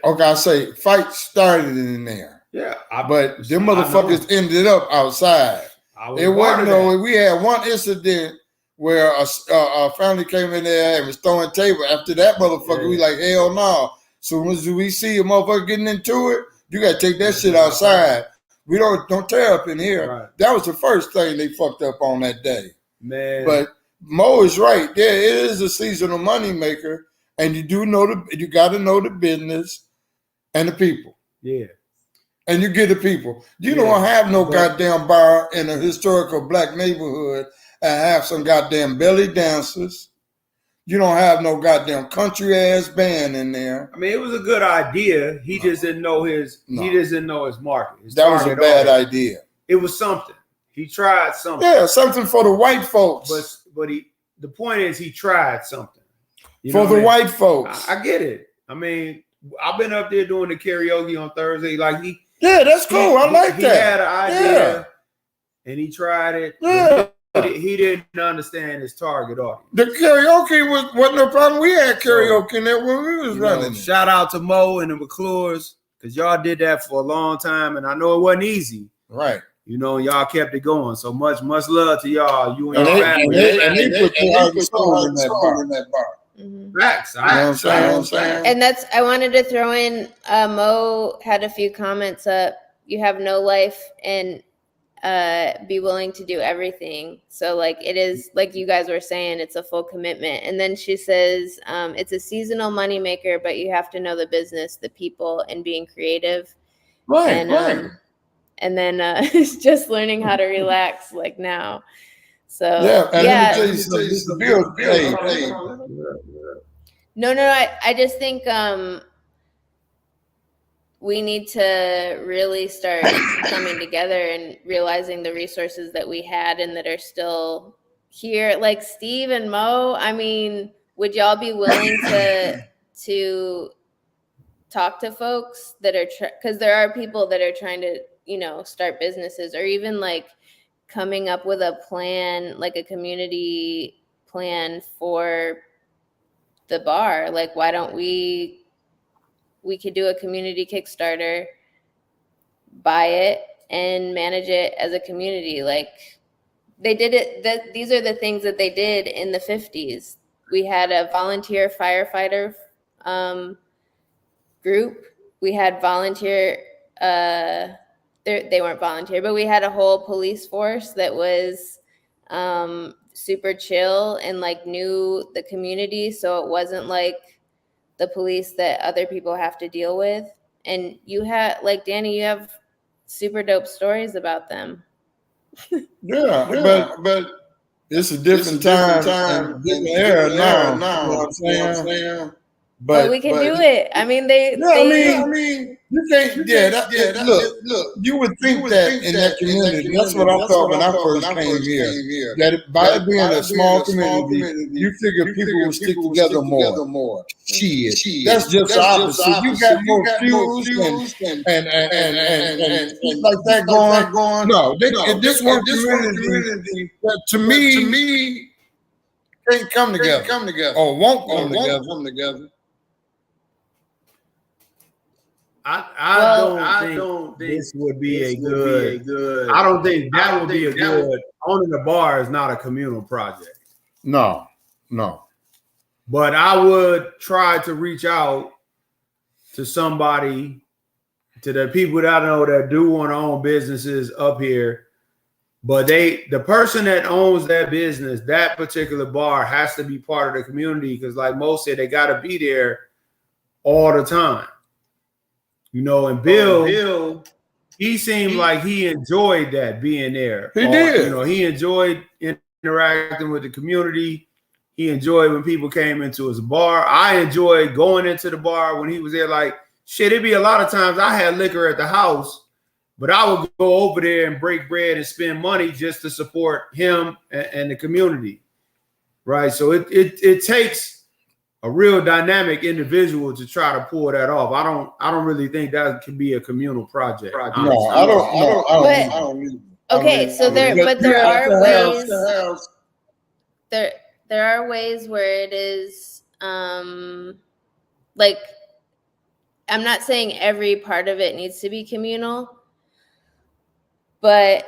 okay, I say fight started in there. Yeah. But them motherfuckers ended up outside. It wasn't we had one incident where a family came in there and was throwing table. After that motherfucker, we like, hell no. So as we see a motherfucker getting into it, you gotta take that shit outside. We don't tear up in here. Right. That was the first thing they fucked up on that day. Man. But Mo is right. Yeah, it is a seasonal money maker, and you gotta know the business and the people. Yeah. And you get the people. You don't have no goddamn bar in a historical black neighborhood and have some goddamn belly dancers. You don't have no goddamn country ass band in there. I mean, it was a good idea. He just didn't know his market. That was a bad idea. It was something. He tried something. Yeah, something for the white folks. But the point is he tried something. For the white folks. I get it. I mean, I've been up there doing the karaoke on Thursday. Like yeah, that's cool. I like that. He had an idea and he tried it. Yeah. He didn't understand his target audience. The karaoke wasn't no problem. We had karaoke in there when we was running. Shout out to Mo and the McClures, because y'all did that for a long time, and I know it wasn't easy. Right. You know, y'all kept it going. So much love to y'all. You and your family. And they put the heart and soul in that bar. Facts. You know what I'm saying? And I wanted to throw in, Mo had a few comments up. You have no life and be willing to do everything. So like it is, like you guys were saying, it's a full commitment. And then she says, it's a seasonal moneymaker, but you have to know the business, the people, and being creative. Right. And then it's just learning how to relax like now. So let me tell you something. This is the bill. No, I just think we need to really start coming together and realizing the resources that we had and that are still here. Like Steve and Mo, I mean, would y'all be willing to talk to folks that are, because there are people that are trying to, start businesses, or even like coming up with a plan, like a community plan for the bar. Like, why don't we could do a community Kickstarter, buy it, and manage it as a community. Like they did it. These are the things that they did in the 50s. We had a volunteer firefighter group. We had volunteer, they weren't volunteer, but we had a whole police force that was super chill and like knew the community. So it wasn't like the police that other people have to deal with. And you have, like Danny, you have super dope stories about them. But it's a different time and different era now. You know what I'm saying? But we can do it. I mean, I mean, you can't. Look, you would think that in that community. That's what I thought when I first came here. That by being a small community, you figure people will stick together more. Shit, that's just the opposite. You got more fused and like that going. No, this one community to me can't come together or won't come together. I don't think this would be a good. I don't think that would be a good. Owning a bar is not a communal project. No. But I would try to reach out to somebody, to the people that I know that do want to own businesses up here, But the person that owns that business, that particular bar, has to be part of the community because, like Mo said, they got to be there all the time. You know, and Bill, he seemed like he enjoyed that being there. He did. You know, he enjoyed interacting with the community. He enjoyed when people came into his bar. I enjoyed going into the bar when he was there. Like, shit, it'd be a lot of times I had liquor at the house, but I would go over there and break bread and spend money just to support him and the community, right? So it takes a real dynamic individual to try to pull that off. I don't really think that can be a communal project. No, I don't. Okay, so there are ways. There are ways where it is like, I'm not saying every part of it needs to be communal, but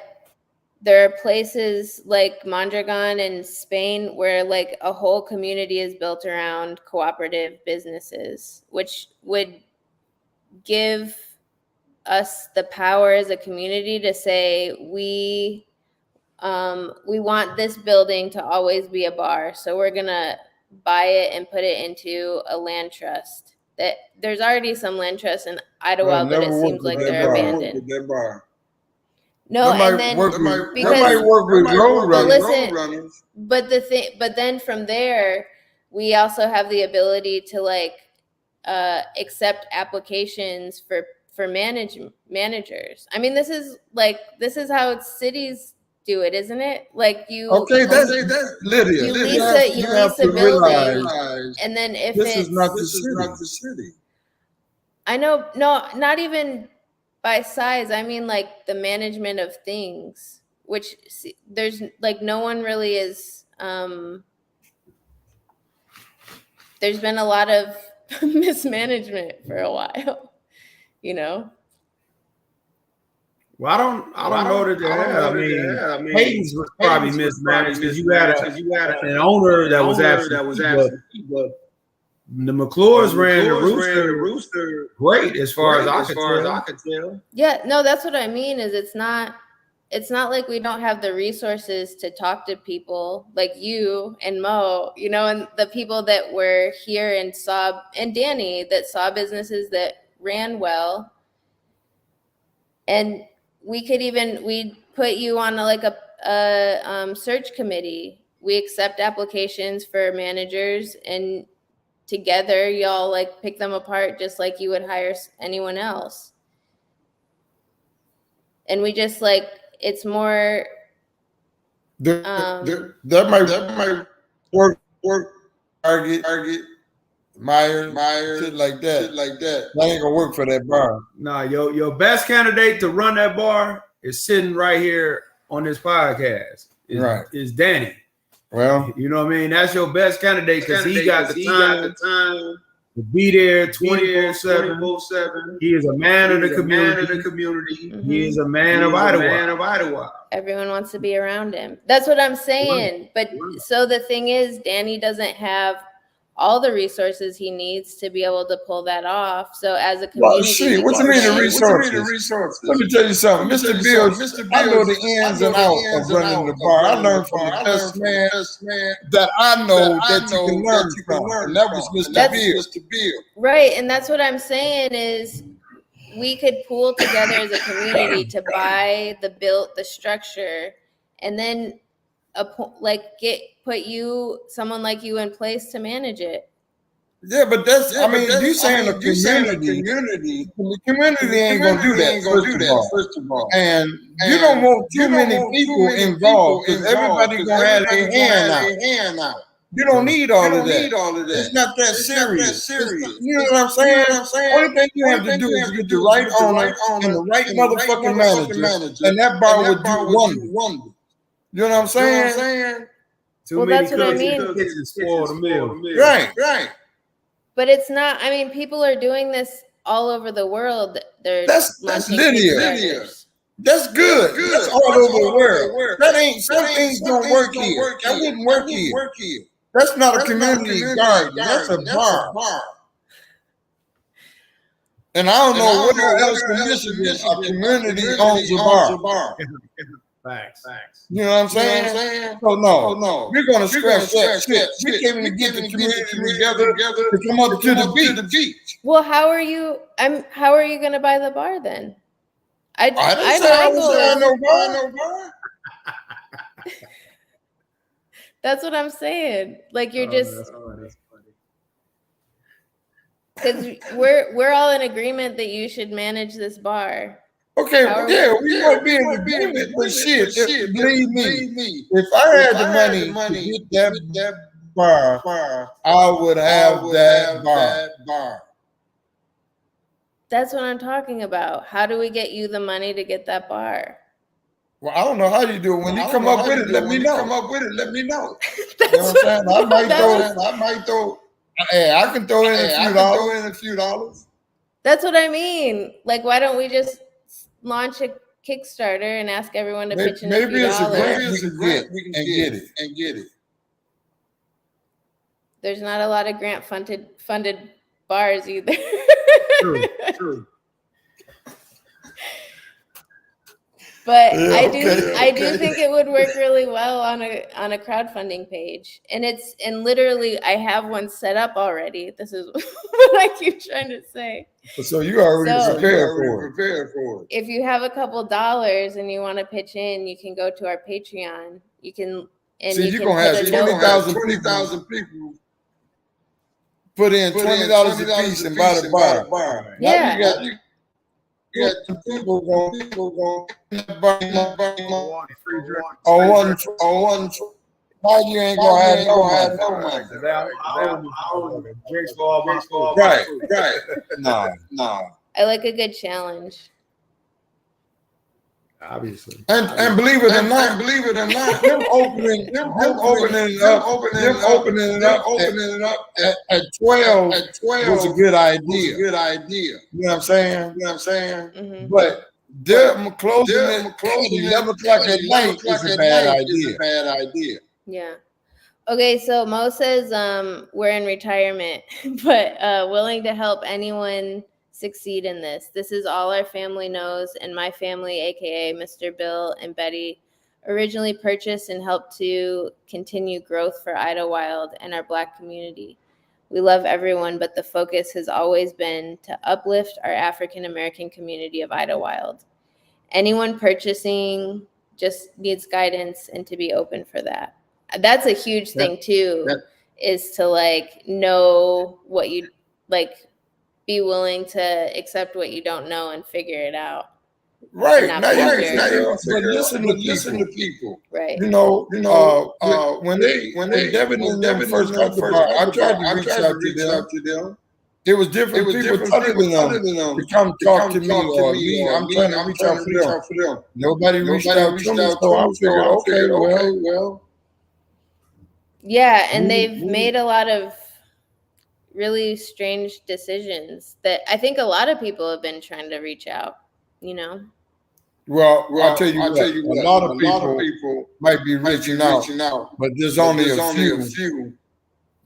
there are places like Mondragon in Spain where like a whole community is built around cooperative businesses, which would give us the power as a community to say we want this building to always be a bar, so we're gonna buy it and put it into a land trust. That there's already some land trusts in Idlewild, but it seems like they're abandoned. No, and then because work with road runners. But then from there, we also have the ability to like accept applications for managers. I mean, this is how cities do it, isn't it? Like you. Okay, that's Lydia. You lease a building, and then if this is not the city. I know, no, not even by size. I mean, like the management of things, which there's like no one really is. There's been a lot of mismanagement for a while, you know. Well, I don't know that they have. I mean, Hayden's was probably mismanaged because you had an owner that was absent. But the McClures ran the Rooster great as far as I could tell. Yeah, no, that's what I mean. Is it's not like we don't have the resources to talk to people like you and Mo, you know, and the people that were here and saw, and Danny, that saw businesses that ran well. And we'd put you on a search committee. We accept applications for managers, and together y'all like pick them apart just like you would hire anyone else. And we just like, it's more that might work Target, Myers, shit like that. That ain't gonna work for that bar. Nah, your best candidate to run that bar is sitting right here on this podcast. Is Danny. Well, you know what I mean? That's your best candidate because he got the time to be there 24/7. He is a man of the community. Mm-hmm. He is a man of Idlewild. Everyone wants to be around him. That's what I'm saying. But so the thing is, Danny doesn't have all the resources he needs to be able to pull that off. So as a community, what you mean the resources? Let me tell you something, Mr. Bill. I know the ins and outs of running the bar. I learned from the best man that I know that you can learn from, and that was Mr. Bill. Right, and that's what I'm saying is we could pool together as a community to buy the structure, and then put someone like you in place to manage it. Yeah, but you saying the community. The community ain't gonna do that. First of all, and you don't want too many people involved because everybody gonna have their hand out. You don't need all of that. It's not that serious. You know what I'm saying? Only thing you have to do is get the right owner and the right motherfucking manager, and that bar would do wonders. You know what I'm saying? Well, that's what I mean. Right. But it's not. I mean, people are doing this all over the world. That's Lydia. That's good. That's all over the world. That ain't. Some things don't work here. That wouldn't work here. That's not a community garden. That's a bar. And I don't know where else in Michigan a community owns a bar. Facts. You know what I'm saying? So no, we're gonna scratch that shit. We can't even get the community together to come up to the beach. Well, how are you gonna buy the bar then? I didn't say I was buying no bar. That's what I'm saying. Like you're just because we're all in agreement that you should manage this bar. Okay, we might be in agreement, but shit, believe me, if I had the money to get that bar, I would have that bar. That's what I'm talking about. How do we get you the money to get that bar? Well, I don't know how you do it. When you come up with it, let me know. You know what I'm saying? I might throw. Hey, I can throw in a few dollars. That's what I mean. Like, why don't we just launch a Kickstarter and ask everyone to pitch in a few dollars? Maybe it's a grant we can get it. There's not a lot of grant funded bars either. True. But yeah, I do think it would work really well on a crowdfunding page. And literally I have one set up already. This is what I keep trying to say. So you already prepared for it. If you have a couple dollars and you want to pitch in, you can go to our Patreon. You can you're gonna have 20,000 people put in $20 a piece and buy the bar. Yeah. Now you got people going on one. Now you ain't gonna have no money. Right. No. I like a good challenge. Obviously. And believe it or not, them opening it up at 12 was a good idea. You know what I'm saying? Mm-hmm. But them closing at 11 o'clock at night is a bad idea. Yeah. Okay, so Mo says we're in retirement, but willing to help anyone succeed in this. This is all our family knows, and my family, aka Mr. Bill and Betty, originally purchased and helped to continue growth for Idlewild and our Black community. We love everyone, but the focus has always been to uplift our African American community of Idlewild. Anyone purchasing just needs guidance and to be open for that. That's a huge thing too, is to like know what you like, be willing to accept what you don't know and figure it out. Right. Now listen to people. Right. You know, when Devin and them first got the bar, I tried to reach out to them. It was different people other than them to come talk to me or me. I'm trying to reach out for them. Nobody reached out to me, so I figured, okay, well. Yeah, and they've made a lot of really strange decisions that I think a lot of people have been trying to reach out, you know? Well, I'll tell you what, a lot of people might be reaching out, but there's only a few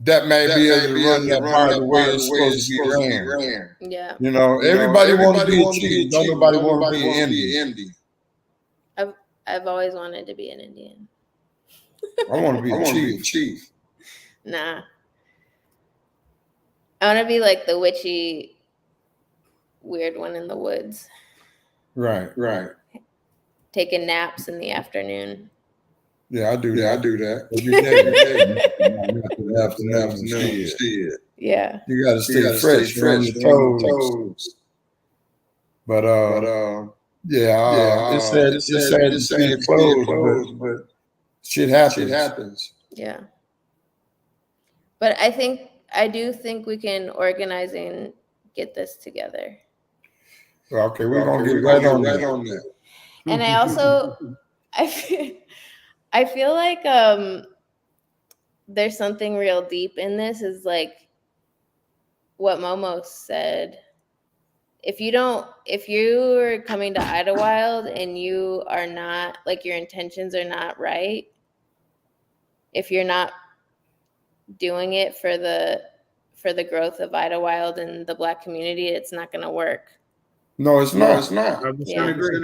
that may be able to run that bar the way it's supposed to be ran. Yeah. You know, everybody wants to be a chief. Don't nobody want to be an Indian. I've always wanted to be an Indian. I want to be a chief. Nah. I want to be like the witchy, weird one in the woods. Right. Taking naps in the afternoon. Yeah, I do that. Yeah. You got to stay fresh on your toes. But it's sad to see it closed, but shit happens. Yeah. But I do think we can organize and get this together. Okay, we're gonna get right on that. And I also I feel like there's something real deep in this, is like what Momo said. If you're coming to Idlewild and you are not, like, your intentions are not right, if you're not doing it for the growth of Idlewild and the Black community, it's not going to work. No, it's not. It's not. I agree.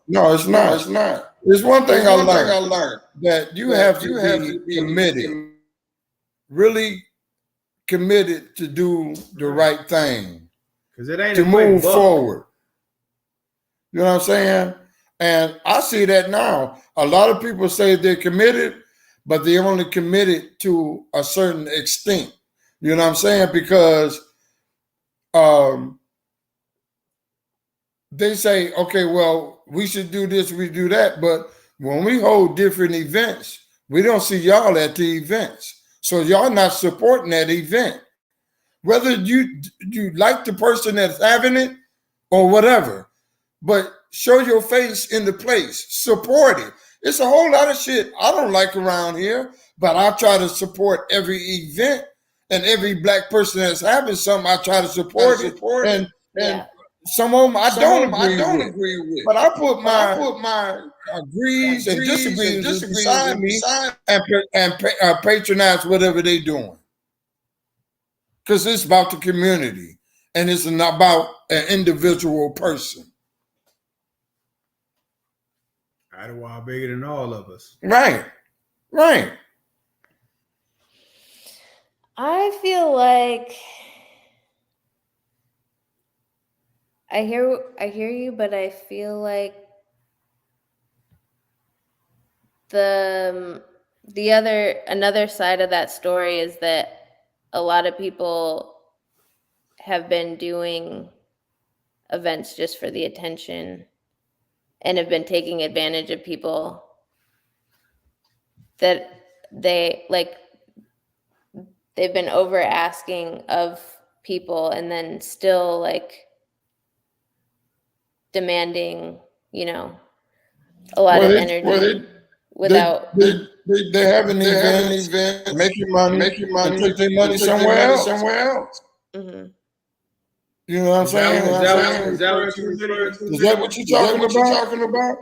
No, it's not. It's not. There's one thing I learned that you have to be committed, really committed to do the right thing, because it ain't to move forward. You know what I'm saying? And I see that now. A lot of people say they're committed, but they only committed to a certain extent. You know what I'm saying? Because they say, okay, well, we should do this, we do that. But when we hold different events, we don't see y'all at the events. So y'all not supporting that event. Whether you like the person that's having it or whatever, but show your face in the place, support it. It's a whole lot of shit I don't like around here, but I try to support every event, and every black person that's having something, I try to support it. And some of them I don't agree with. But I put my agrees and disagrees beside me and patronize whatever they're doing. Because it's about the community, and it's not about an individual person. Idlewild bigger than all of us. Right. I feel like I hear you, but I feel like another side of that story is that a lot of people have been doing events just for the attention and have been taking advantage of people that they've been over asking of people and then still like demanding, a lot of energy without. They have an event, making money, and take their money somewhere else. Mm-hmm. You know what I'm saying? Is that what you're talking about?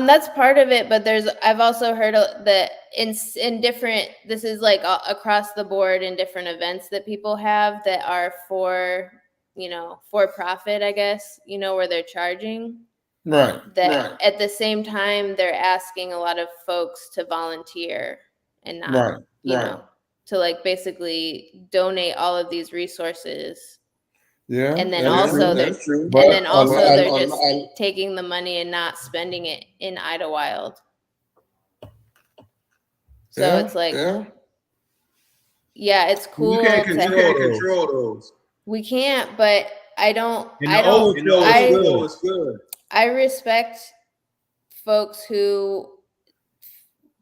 That's part of it, but I've also heard that in different, this is like across the board in different events that people have that are for profit, I guess, where they're charging. Right. At the same time, they're asking a lot of folks to volunteer and not, to like basically donate all of these resources. Yeah. And then also they're just taking the money and not spending it in Idlewild. So it's like, it's cool. You can't control those. We can't, but I respect folks who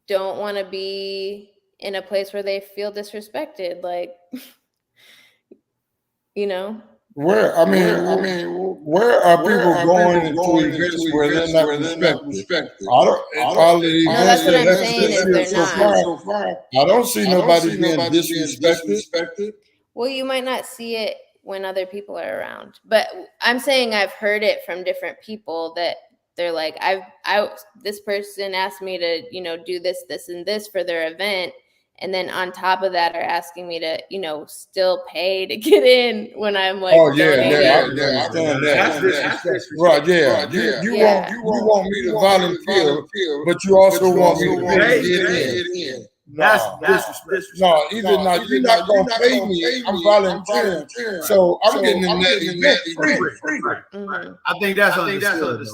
don't want to be in a place where they feel disrespected. Like, Where are people going to events where they're not respected? That's what I'm saying is they're not. I don't see nobody being disrespected. Well, you might not see it when other people are around, but I'm saying I've heard it from different people that they're like, this person asked me to, do this, and this for their event. And then on top of that are asking me to, still pay to get in when I'm like, I understand that. Right, You want me to volunteer, but you also want me to pay to get in. That's disrespect. No, you're not going to pay me. I'm volunteering. So I'm getting in that event free. Mm-hmm. I think that's understood.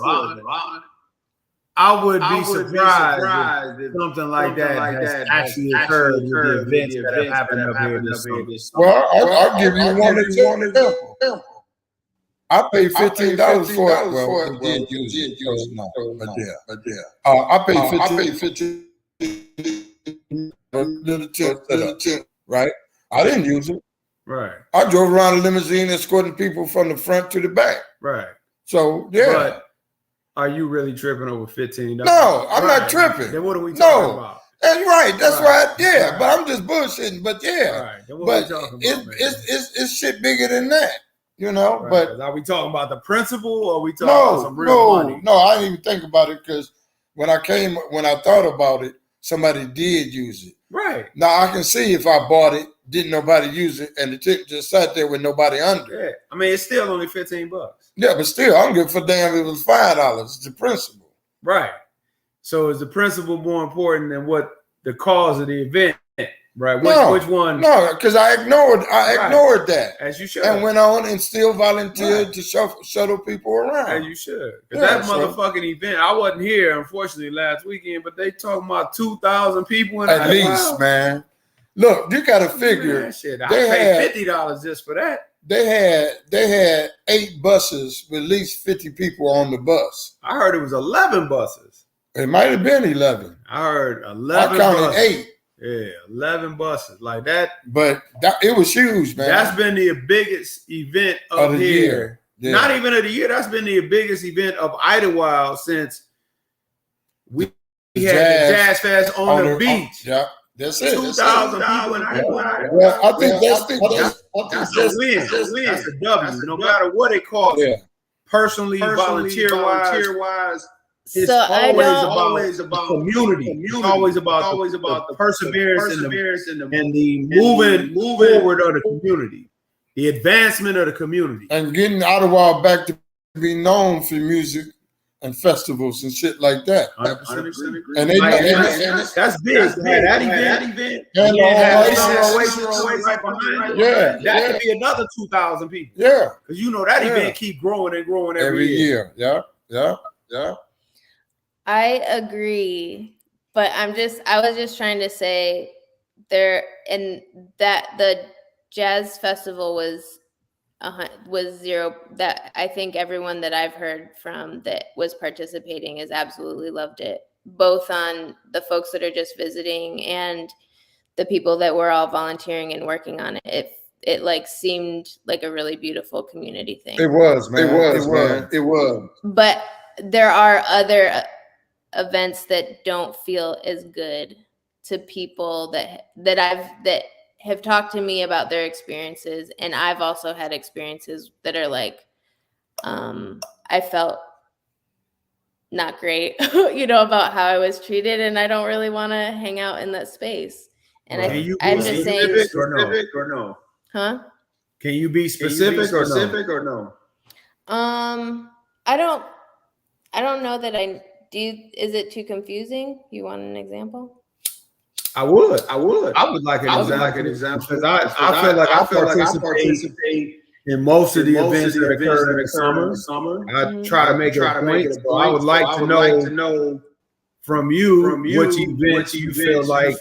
I would be surprised if something like that has actually occurred with the events that have happened up here this summer. Well, I'll give you one example. I paid $15 for it. Well, we did use it. But I paid $15. Little tip, right? I didn't use it. Right. I drove around a limousine escorting people from the front to the back. Right. So But are you really tripping over $15? No, I'm not tripping. Then what are we talking about? That's right. That's right. Yeah, right. But I'm just bullshitting. But right. Then what are we talking about, it's shit bigger than that. Right. But are we talking about the principle, or are we talking about some real money? No, I didn't even think about it because when I thought about it, somebody did use it. Right. Now I can see if I bought it didn't nobody use it, and the chick just sat there with nobody under. Yeah, I mean, it's still only $15. Yeah, but still, I don't give a damn if it was $5. It's the principle. Right. So is the principle more important than what the cause of the event? Right. Which one? No, because I ignored that. As you should. And went on and still volunteered to shuttle people around. As you should. That motherfucking event, I wasn't here, unfortunately, last weekend, but they talking about 2,000 people in at least, man. Look, you got to figure. Man, shit, I paid $50 just for that. They had 8 buses with at least 50 people on the bus. I heard it was 11 buses. It might have been 11. I heard 11. I counted buses. 8. Yeah, 11 buses like that. But it was huge, man. That's been the biggest event of the year. Yeah. Not even of the year. That's been the biggest event of Idlewild since we had the Jazz Fest on the beach. Yeah, that's it. 2,000 people in Idlewild. Well, I think that's a win. That's a W. No matter what it costs. Yeah. Personally, volunteer-wise. It's always about community. It's always about the perseverance and the moving forward of the community, the advancement of the community, and getting Ottawa back to be known for music and festivals and shit like that. 100% agree. And that's big. That event. Yeah, that could be another 2,000 people. Yeah, because you know that event keep growing and growing every year. Yeah. I agree, but I was just trying to say that the jazz festival was 0. That I think everyone that I've heard from that was participating has absolutely loved it, both on the folks that are just visiting and the people that were all volunteering and working on it. It like seemed like a really beautiful community thing. It was, man. It was. But there are other events that don't feel as good to people that have talked to me about their experiences, and I've also had experiences that are like I felt not great about how I was treated, and I don't really want to hang out in that space. And I'm just saying, or no? Huh? Can you be specific or no? I don't know that I do. Is it too confusing? You want an example? I would like an example because I feel like I participate in most of the events that occur in the summer. I try to make it a point. So I would like to know from you which event you feel like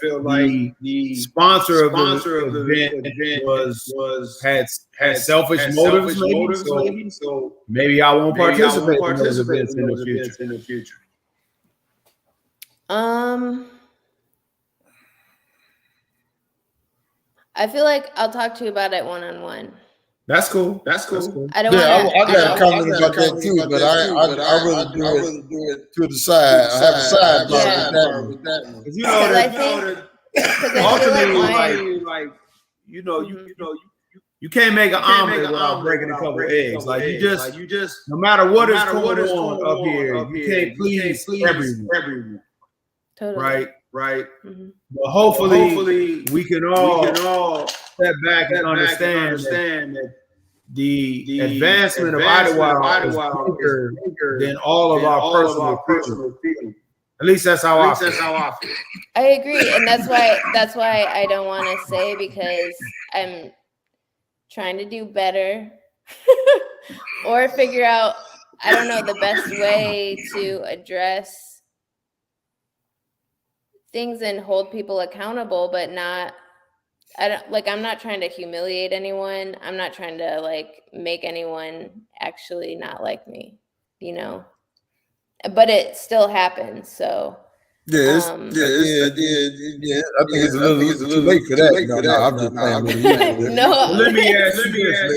the sponsor of the event had selfish motives maybe. So maybe I won't participate in those events in the future. I feel like I'll talk to you about it one-on-one. That's cool. I don't want I got a comment about that too, but I really do it to the side. I have a sidebar with that one. You can't make an omelet without breaking a couple eggs. Like you just no matter what is going on up here, you can't please everyone. Totally. Right. Mm-hmm. But hopefully we can all step back and understand that the advancement of Idlewild is bigger than all of our personal feelings. At least that's how I feel. I agree, and that's why I don't want to say, because I'm trying to do better or figure out, I don't know, the best way to address things and hold people accountable, but I'm not trying to humiliate anyone. I'm not trying to make anyone actually not like me, but it still happens. So I think it's a little too late for that. No, I'm just playing with you. No. Let me ask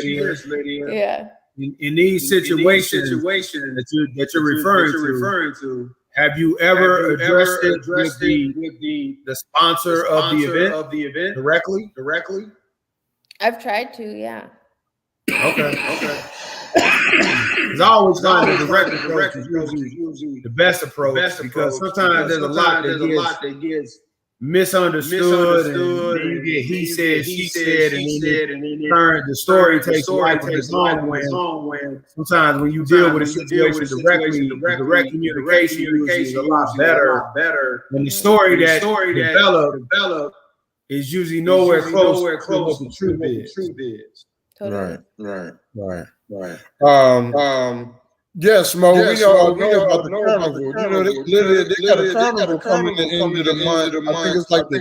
you this, lady. Yeah. In these situations that you're referring to, have you ever addressed it with the sponsor of the event directly? I've tried to, yeah. Okay. Because I always find the direct approach is usually the best approach, because sometimes there's a lot that gets misunderstood, and then you get he said, she said, and then the story takes life of its own. When sometimes when you deal with a situation directly, the direct communication usually is a lot better. And the story that developed is usually nowhere close to what the truth is. Totally. Right. Yes, Mo. We all know about the carnival. You know, they got a carnival coming at the end of the month. I think it's like the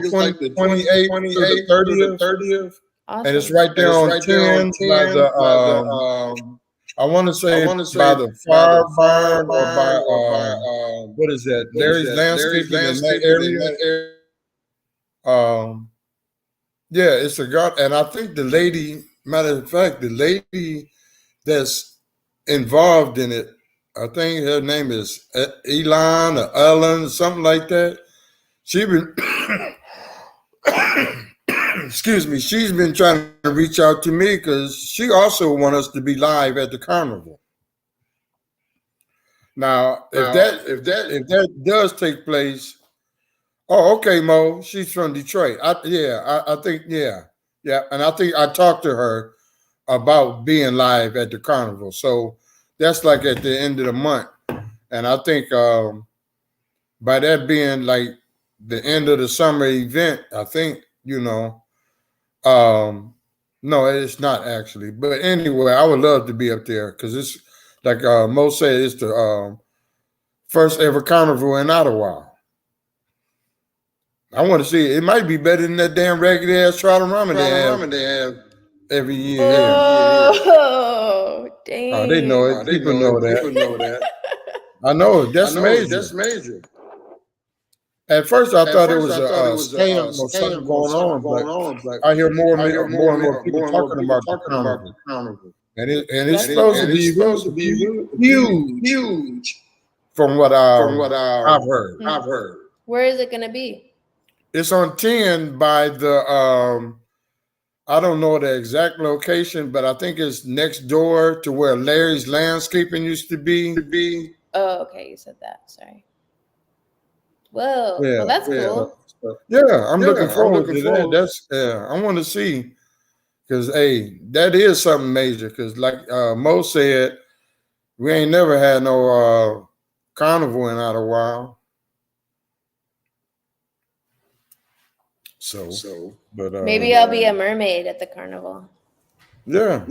28th to the 30th. Awesome. And it's right there on 10 by the I want to say by the fire barn or by what is that? Larry's Landscaping in that area. Yeah, it's a god, and I think the lady, matter of fact, the lady that's involved in it, I think her name is Elon or Ellen, something like that. She been excuse me, she's been trying to reach out to me because she also wants us to be live at the carnival. Now, if that does take place, oh, okay, Mo, she's from Detroit. I think, and I think I talked to her about being live at the carnival. So that's like at the end of the month, and I think by that being like the end of the summer event, I think no, it's not actually. But anyway, I would love to be up there because it's like Mo said, it's the first ever carnival in Ottawa. I want to see it. It might be better than that damn ragged ass trout ramen they have every year. Oh, dang. Oh, they know it. People know that. I know it. That's major. At first, I thought it was a scam or something going on, but I hear more and more people talking about the carnival. And it's supposed to be huge from what I've heard. Where is it going to be? It's on 10 by the I don't know the exact location, but I think it's next door to where Larry's Landscaping used to be. Oh, okay, you said that. Sorry. Whoa. Yeah, well, that's cool. Yeah, I'm looking forward to that. I want to see because that is something major. Because like Mo said, we ain't never had no carnival in Ottawa. But maybe I'll be a mermaid at the carnival. Yeah.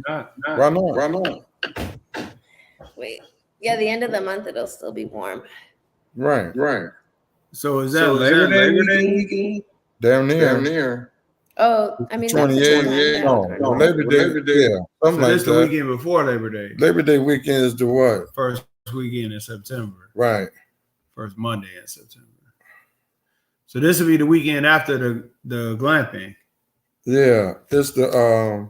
Why not? Wait. Yeah, the end of the month it'll still be warm. Right. So is that Labor Day weekend? Damn near. Oh, I mean 28. No, Labor Day. Yeah, something like that. The weekend before Labor Day. Labor Day weekend is the what? First weekend in September. Right. First Monday in September. So this will be the weekend after the glamping. Yeah, it's the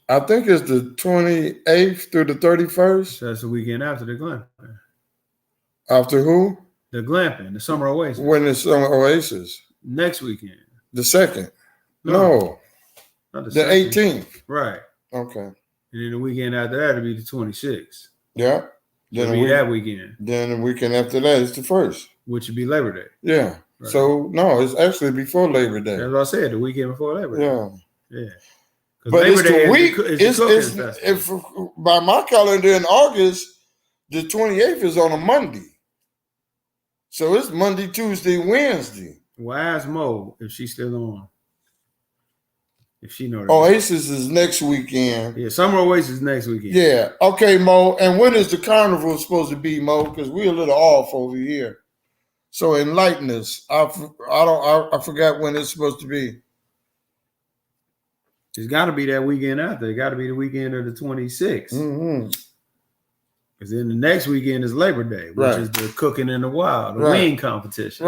I think it's the 28th through the 31st. So that's the weekend after the glamping. After who? The glamping, the Summer Oasis. When the Summer Oasis? Next weekend. The 2nd. No. Not the 18th. Right. Okay. And then the weekend after that it'll be the 26th. Yeah. Then it'll be that weekend. Then the weekend after that is the 1st. Which would be Labor Day. Yeah. Right. So no, it's actually before Labor Day. That's what I said, the weekend before Labor Day. Yeah. But Labor Day the week. If by my calendar in August, the 28th is on a Monday. So it's Monday, Tuesday, Wednesday. Well, ask Mo if she's still on. If she knows. Oasis is next weekend. Yeah, Summer Oasis is next weekend. Yeah. Okay, Mo. And when is the carnival supposed to be, Mo? Because we're a little off over here. So enlighten us. I forgot when it's supposed to be. It's got to be that weekend after. It got to be the weekend of the 26th. Mm-hmm. Because then the next weekend is Labor Day, which is the cooking in the wild, the wing competition.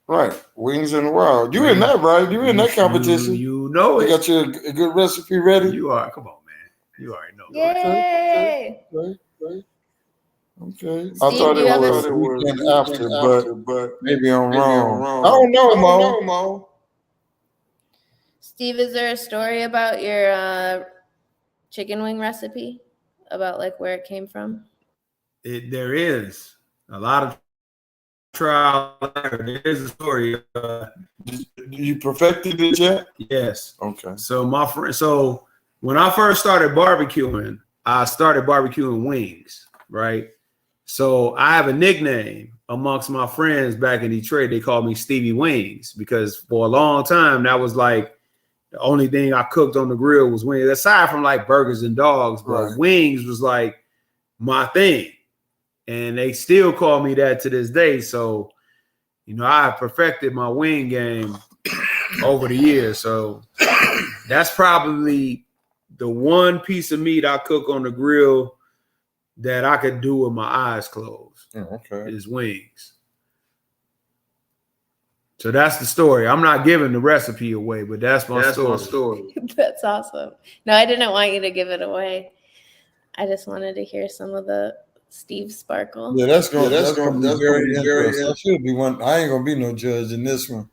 Right. Wings in the wild. You in that, right? You in that competition. You know it. You got your a good recipe ready? You are. Come on, man. You already know. Yay! Okay. Steve, I thought it was the weekend after, but maybe I'm wrong. I don't know, Mo. Steve, is there a story about your chicken wing recipe? About like where it came from? There is. A lot of trial. There's a story. You perfected it yet? Yes. Okay. So my friend. So when I first started barbecuing, I started barbecuing wings, right? So I have a nickname amongst my friends back in Detroit. They called me Stevie Wings because for a long time that was like the only thing I cooked on the grill was wings, aside from like burgers and dogs. But wings was like my thing, and they still call me that to this day. So, I perfected my wing game over the years. So that's probably the one piece of meat I cook on the grill that I could do with my eyes closed. Okay. Is wings. So that's the story. I'm not giving the recipe away, but that's my story. That's awesome. No, I didn't want you to give it away. I just wanted to hear some of the Steve Sparkle. Yeah, that's gonna be very interesting. I should be one. I ain't gonna be no judge in this one.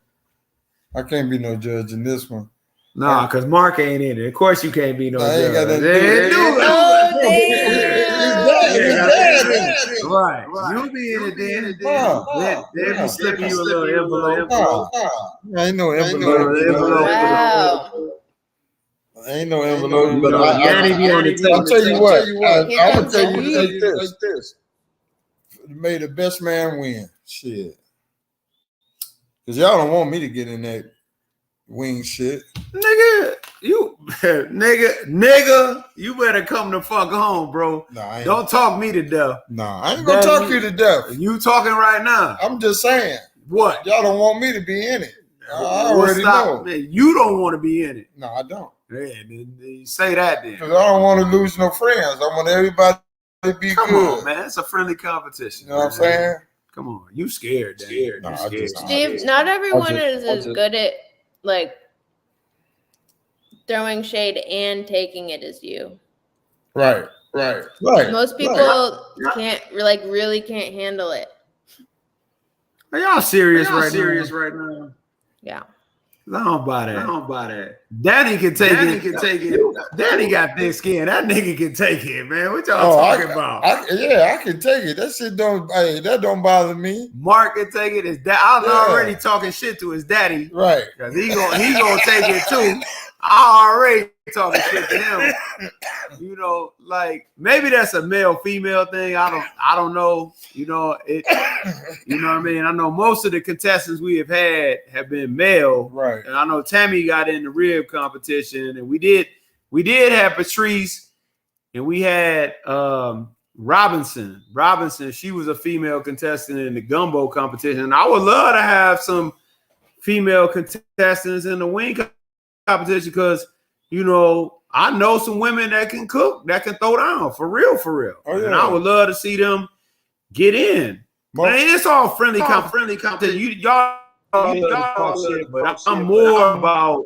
I can't be no judge in this one. Nah, because Mark ain't in it. Of course you can't be no judge. I ain't got nothing to do with it. Right. You'll be in it then. They'll be slipping you a little envelope. Ain't no envelope. Wow. Ain't no envelope. But I'll tell you what. I'm gonna tell you like this. May the best man win. Shit. Because y'all don't want me to get in that wing shit. Nigga, you better come the fuck home, bro. Nah, don't talk me to death. Nah, I ain't gonna talk you to death. You talking right now. I'm just saying. What? Y'all don't want me to be in it. I already know. Man, you don't want to be in it. No, I don't. Yeah, then say that then. Because I don't want to lose no friends. I want everybody to be Come good. on, man. It's a friendly competition. You know what I'm saying? Come on. You scared, Dan. No, Steve, not everyone is as good at like throwing shade and taking it as you. Right. Most people really can't handle it. Are y'all serious right now? Yeah. I don't buy that. Daddy can take it. Daddy got thick skin. That nigga can take it, man. What y'all talking about? I can take it. That shit that don't bother me. Mark can take it. I'm already talking shit to his daddy. Right. Because he gonna take it too. I already talking shit to him. Like maybe that's a male female thing. I don't know. You know what I mean? I know most of the contestants we have had have been male. Right. And I know Tammy got in the rib competition, and we did have Patrice, and we had Robinson. She was a female contestant in the gumbo competition. And I would love to have some female contestants in the wing competition because, I know some women that can cook, that can throw down for real. Oh, yeah. And I would love to see them get in. Man, it's all friendly competition. Y'all talk shit, but I'm more about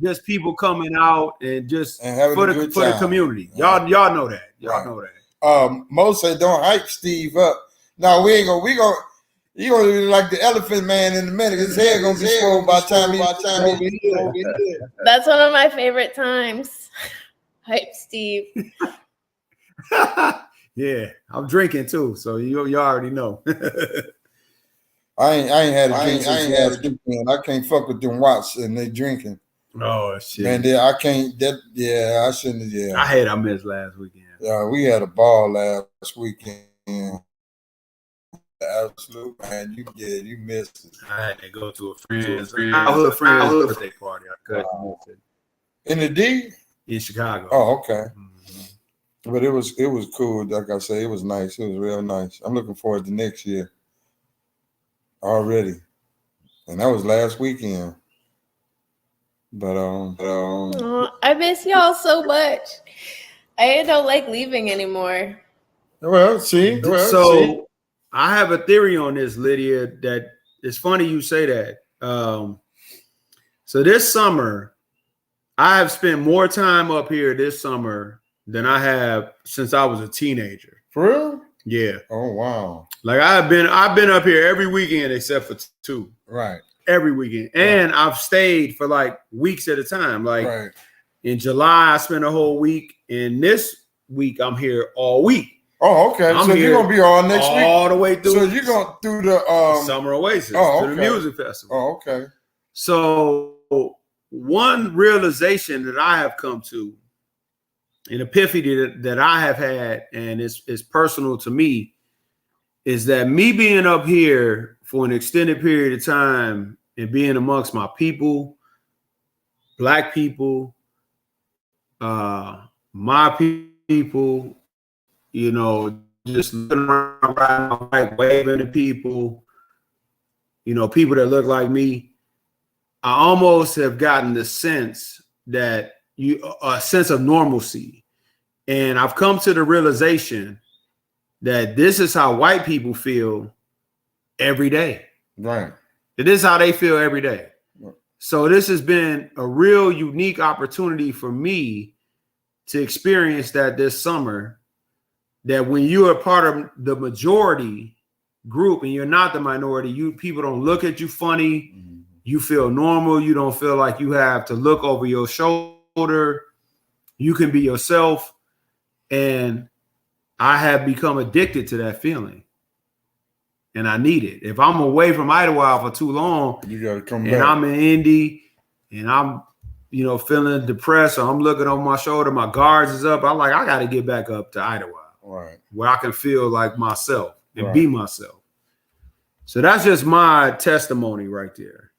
just people coming out and just for the community. Y'all know that. Y'all know that. Mo said don't hype Steve up. No, we gonna he gonna be like the elephant man in a minute. His head gonna be swollen by the time he over here. That's one of my favorite times. Hype Steve. Yeah, I'm drinking too, so you already know. I ain't had a drink since last weekend. I can't fuck with them Watts and they drinking. Oh shit. Man, I can't. I shouldn't. Yeah. I hate I missed last weekend. Yeah, we had a ball last weekend. Absolute man, you missed it. I had to go to a friend's birthday party. I couldn't miss it. In the D? In Chicago. Oh, okay. Mm-hmm. But it was cool. Like I say, it was nice. It was real nice. I'm looking forward to next year already. And that was last weekend. But I miss y'all so much. I don't like leaving anymore. Well, see. I have a theory on this, Lydia, that it's funny you say that. So this summer, I have spent more time up here this summer than I have since I was a teenager. For real? Yeah. Oh, wow. Like I've been up here every weekend except for 2. Right. Every weekend. And I've stayed for like weeks at a time. Like in July, I spent a whole week. And this week, I'm here all week. Oh, okay. I'm so here you're gonna be all next week, all the way through. So you're going through the Summer Oasis to the music festival. Oh, okay. So one realization that I have come to, an epiphany that I have had, and it's personal to me, is that me being up here for an extended period of time and being amongst my people, Black people, my people, you know, just looking around, riding my bike, waving to people, you know, people that look like me, I almost have gotten the sense that a sense of normalcy. And I've come to the realization that this is how white people feel every day. Right. This is how they feel every day. Right. So this has been a real unique opportunity for me to experience that this summer, that when you are part of the majority group and you're not the minority, people don't look at you funny. Mm-hmm. You feel normal. You don't feel like you have to look over your shoulder. You can be yourself. And I have become addicted to that feeling. And I need it. If I'm away from Idlewild for too long, you gotta come and back. I'm in Indy and I'm, you know, feeling depressed, or I'm looking over my shoulder, my guards is up. I'm like, I got to get back up to Idlewild, right, where I can feel like myself and be myself. So that's just my testimony right there.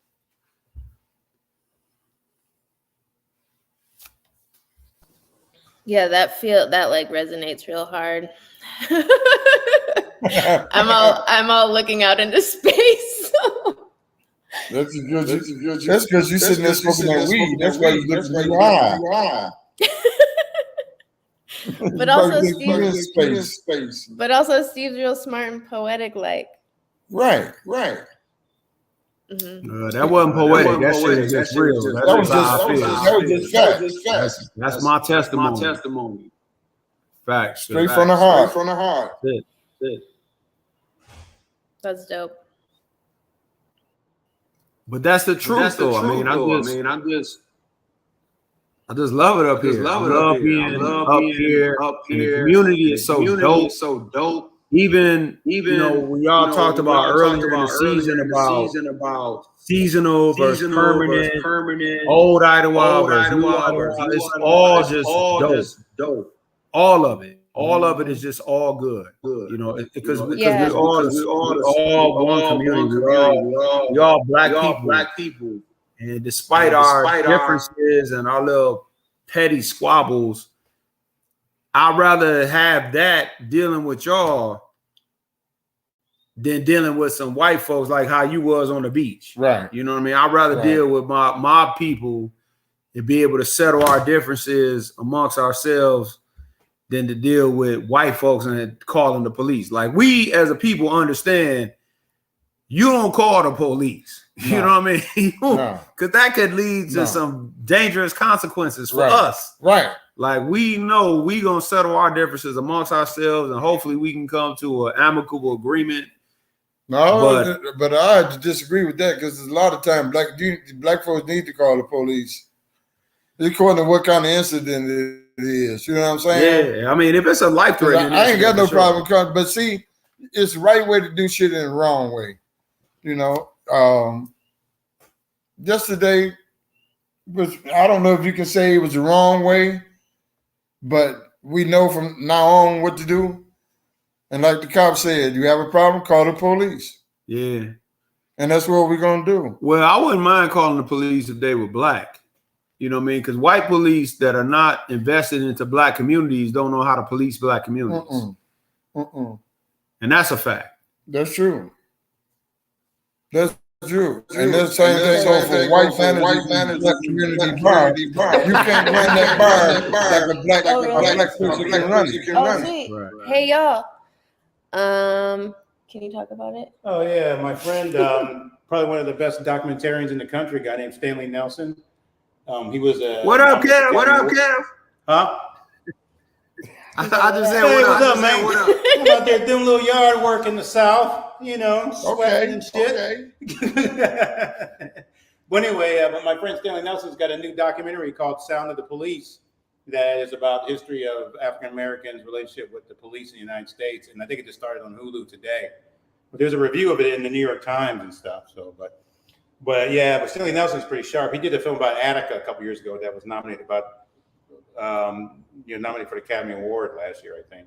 Yeah, that like resonates real hard. I'm all looking out into space. That's because you're sitting there smoking that weed. That's why you look high. But also Steve's real smart and poetic, like. Right. Mm-hmm. That wasn't poetic. That shit is just real. That was just facts. That's my testimony. Facts. Straight from the heart. That's dope. But that's the truth, though. I mean, I just love it up here. I love being up here. And the community is so dope. Even you know, when y'all talked about earlier in the season about seasonal versus permanent, old Idlewild versus new Idlewild, it's all just dope. All of it is just all good. You know, because we all one community. We all black people. And despite our differences and our little petty squabbles, I'd rather have that dealing with y'all than dealing with some white folks like how you was on the beach. Right. You know what I mean? I'd rather deal with my people and be able to settle our differences amongst ourselves than to deal with white folks and calling the police. Like, we as a people understand you don't call the police. You know what I mean? Because that could lead to some dangerous consequences for us. Right. Like, we know we gonna settle our differences amongst ourselves, and hopefully we can come to an amicable agreement. No, but I have to disagree with that, because a lot of times black folks need to call the police. According to what kind of incident it is. You know what I'm saying? Yeah, I mean, if it's a life-threatening, I ain't got no problem with, but see, it's the right way to do shit in the wrong way. You know, yesterday was, I don't know if you can say it was the wrong way, but we know from now on what to do. And like the cop said, you have a problem, call the police. Yeah. And that's what we're going to do. Well, I wouldn't mind calling the police if they were black. You know what I mean? Because white police that are not invested into black communities don't know how to police black communities. And that's a fact. That's true. That's true. And that's the same thing goes for white fantasy black community bar. You can't run that bar like a black person can run it. Oh, sweet. Right. Hey, y'all. Can you talk about it? Oh, yeah. My friend, probably one of the best documentarians in the country, a guy named Stanley Nelson. He was a... What up, Kev? What up, Kev? Huh? I just said, hey, what up, man? What up? I'm out there doing a little yard work in the South, you know, sweating and shit. But anyway, but my friend Stanley Nelson's got a new documentary called Sound of the Police. that is about history of African Americans' relationship with the police in the United States, and I think it just started on Hulu today. But there's a review of it in the New York Times and stuff. So, but Stanley Nelson's pretty sharp. He did a film about Attica a couple years ago that was nominated nominated for the Academy Award last year, I think.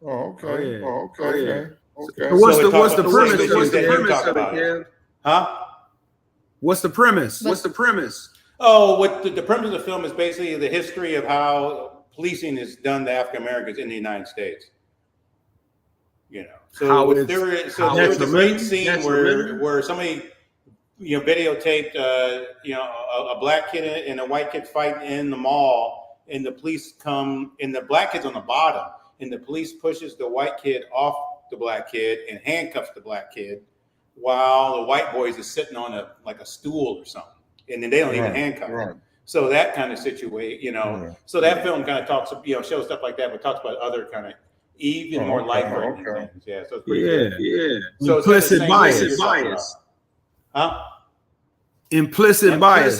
Oh, okay. Okay. So what's the premise of it? Huh? What's the premise? Oh, what the premise of the film is basically the history of how policing is done to African Americans in the United States. You know, so there was a great scene where somebody, videotaped, a black kid and a white kid fighting in the mall, and the police come, and the black kid's on the bottom, and the police pushes the white kid off the black kid and handcuffs the black kid, while the white boys is sitting on a stool or something, and then they don't even handcuff him. So that kind of situation, So that film kind of talks, shows stuff like that, but talks about other kind of even more life-threatening things. Yeah, so it's pretty good. Yeah. So implicit bias. Huh? Implicit bias.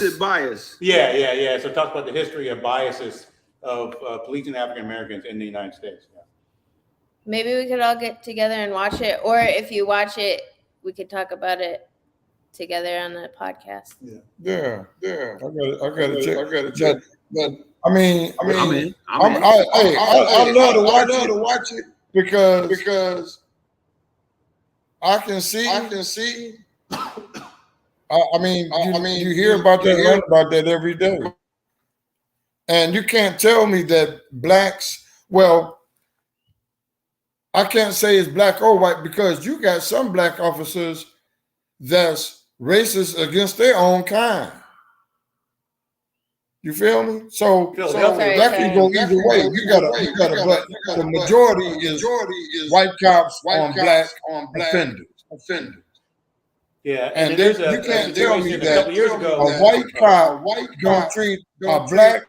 Yeah. So it talks about the history of biases of policing African Americans in the United States. Yeah. Maybe we could all get together and watch it, or if you watch it, we could talk about it together on the podcast. Yeah. I gotta check. But I love to watch it because I can see. You hear about that, learn about that every day, and you can't tell me that blacks. Well, I can't say it's black or white because you got some black officers that's racist against their own kind. You feel me? So that can go either way. You got but the majority is white cops on black offenders. Yeah, and you can't tell me that a white cop gonna treat a black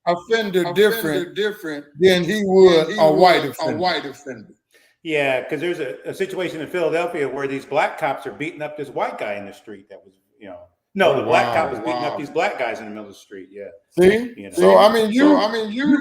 offender different than he would a white offender. Yeah, because there's a situation in Philadelphia where these black cops are beating up this white guy in the street that was, the black cop was beating up these black guys in the middle of the street. Yeah. See? So you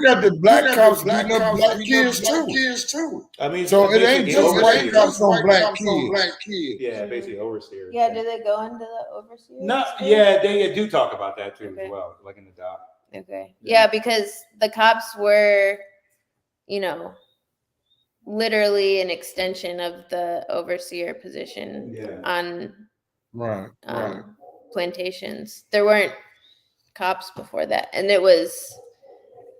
got the black cops beating up black kids too. I mean, so it ain't just white cops on black kids. Yeah, basically overseers. Yeah, do they go into the overseers? No, yeah, they do talk about that too as well, like in the doc. Okay. Yeah, because the cops were, literally an extension of the overseer position on plantations. There weren't cops before that, and it was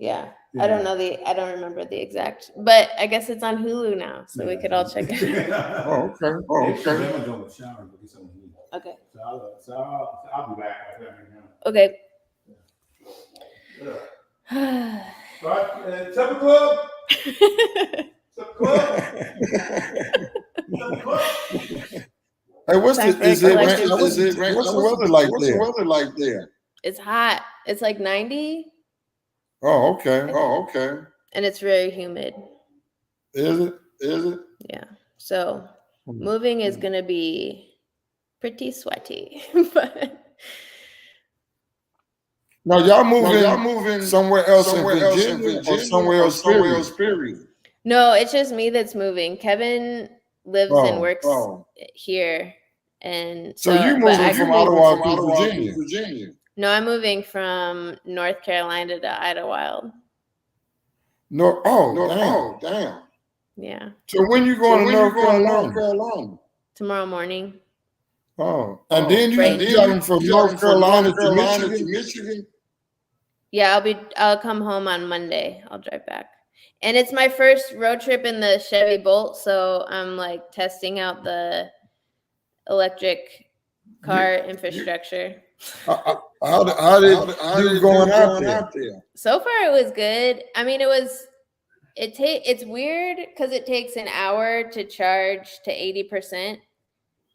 I don't remember the exact, but I guess it's on Hulu now, so we could all check it out. Okay. Okay. So I'll be back. Okay. Supper club. Hey, what's the weather like there? It's hot. It's like 90. Oh, okay. And it's very humid. Is it? Yeah. So moving is gonna be pretty sweaty. But now y'all moving somewhere else in Virginia or somewhere else period? No, it's just me that's moving. Kevin lives and works here, and so you moving from Ottawa to Virginia? No, I'm moving from North Carolina to Idlewild. Damn. Yeah. So when you going to North Carolina? Tomorrow morning. Oh, and then you driving from North Carolina to Michigan? Yeah, I'll come home on Monday. I'll drive back. And it's my first road trip in the Chevy Bolt, so I'm like testing out the electric car infrastructure. How did you going out there? So far it was good. I mean, it's weird because it takes an hour to charge to 80%,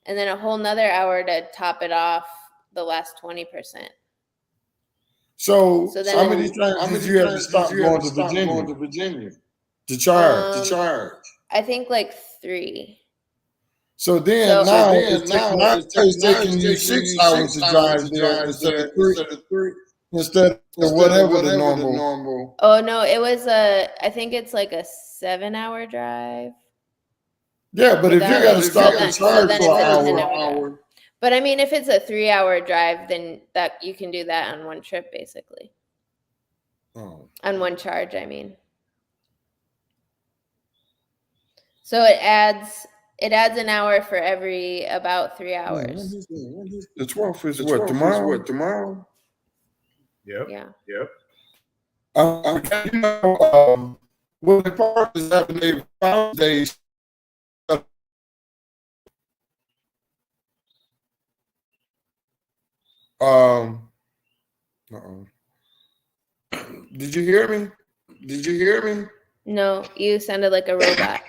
and then a whole nother hour to top it off the last 20%. So how many times did you have to stop going to Virginia to charge? I think like 3. So now it's taking you 6 hours to drive there instead of 3. instead of whatever the normal. Oh no, it was I think it's like a 7-hour drive. Yeah, but if you got to stop and charge then for it's an a 10 hour, hour drive. But I mean, if it's a 3-hour drive, then that you can do that on one trip, basically. On one charge, I mean. So it adds an hour for every about 3 hours. The 12th is what, tomorrow? Yep. Yeah. Yep. You know, when the park is having a Founders Day. Did you hear me? No, you sounded like a robot.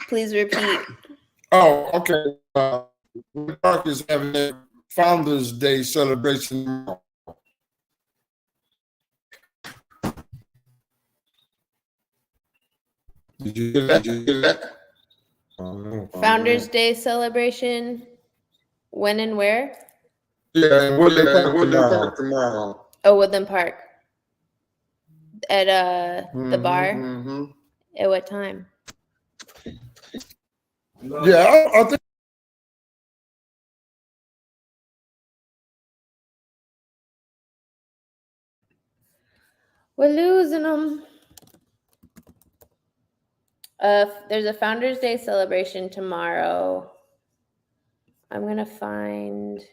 Please repeat. Oh, okay. The park is having a Founders Day celebration tomorrow. Did you hear that? Founders Day celebration. When and where? Yeah, and Woodland Park tomorrow. Oh, Woodland Park. At the bar. At what time? Yeah, I think. We're losing them. There's a Founders Day celebration tomorrow. I'm gonna find.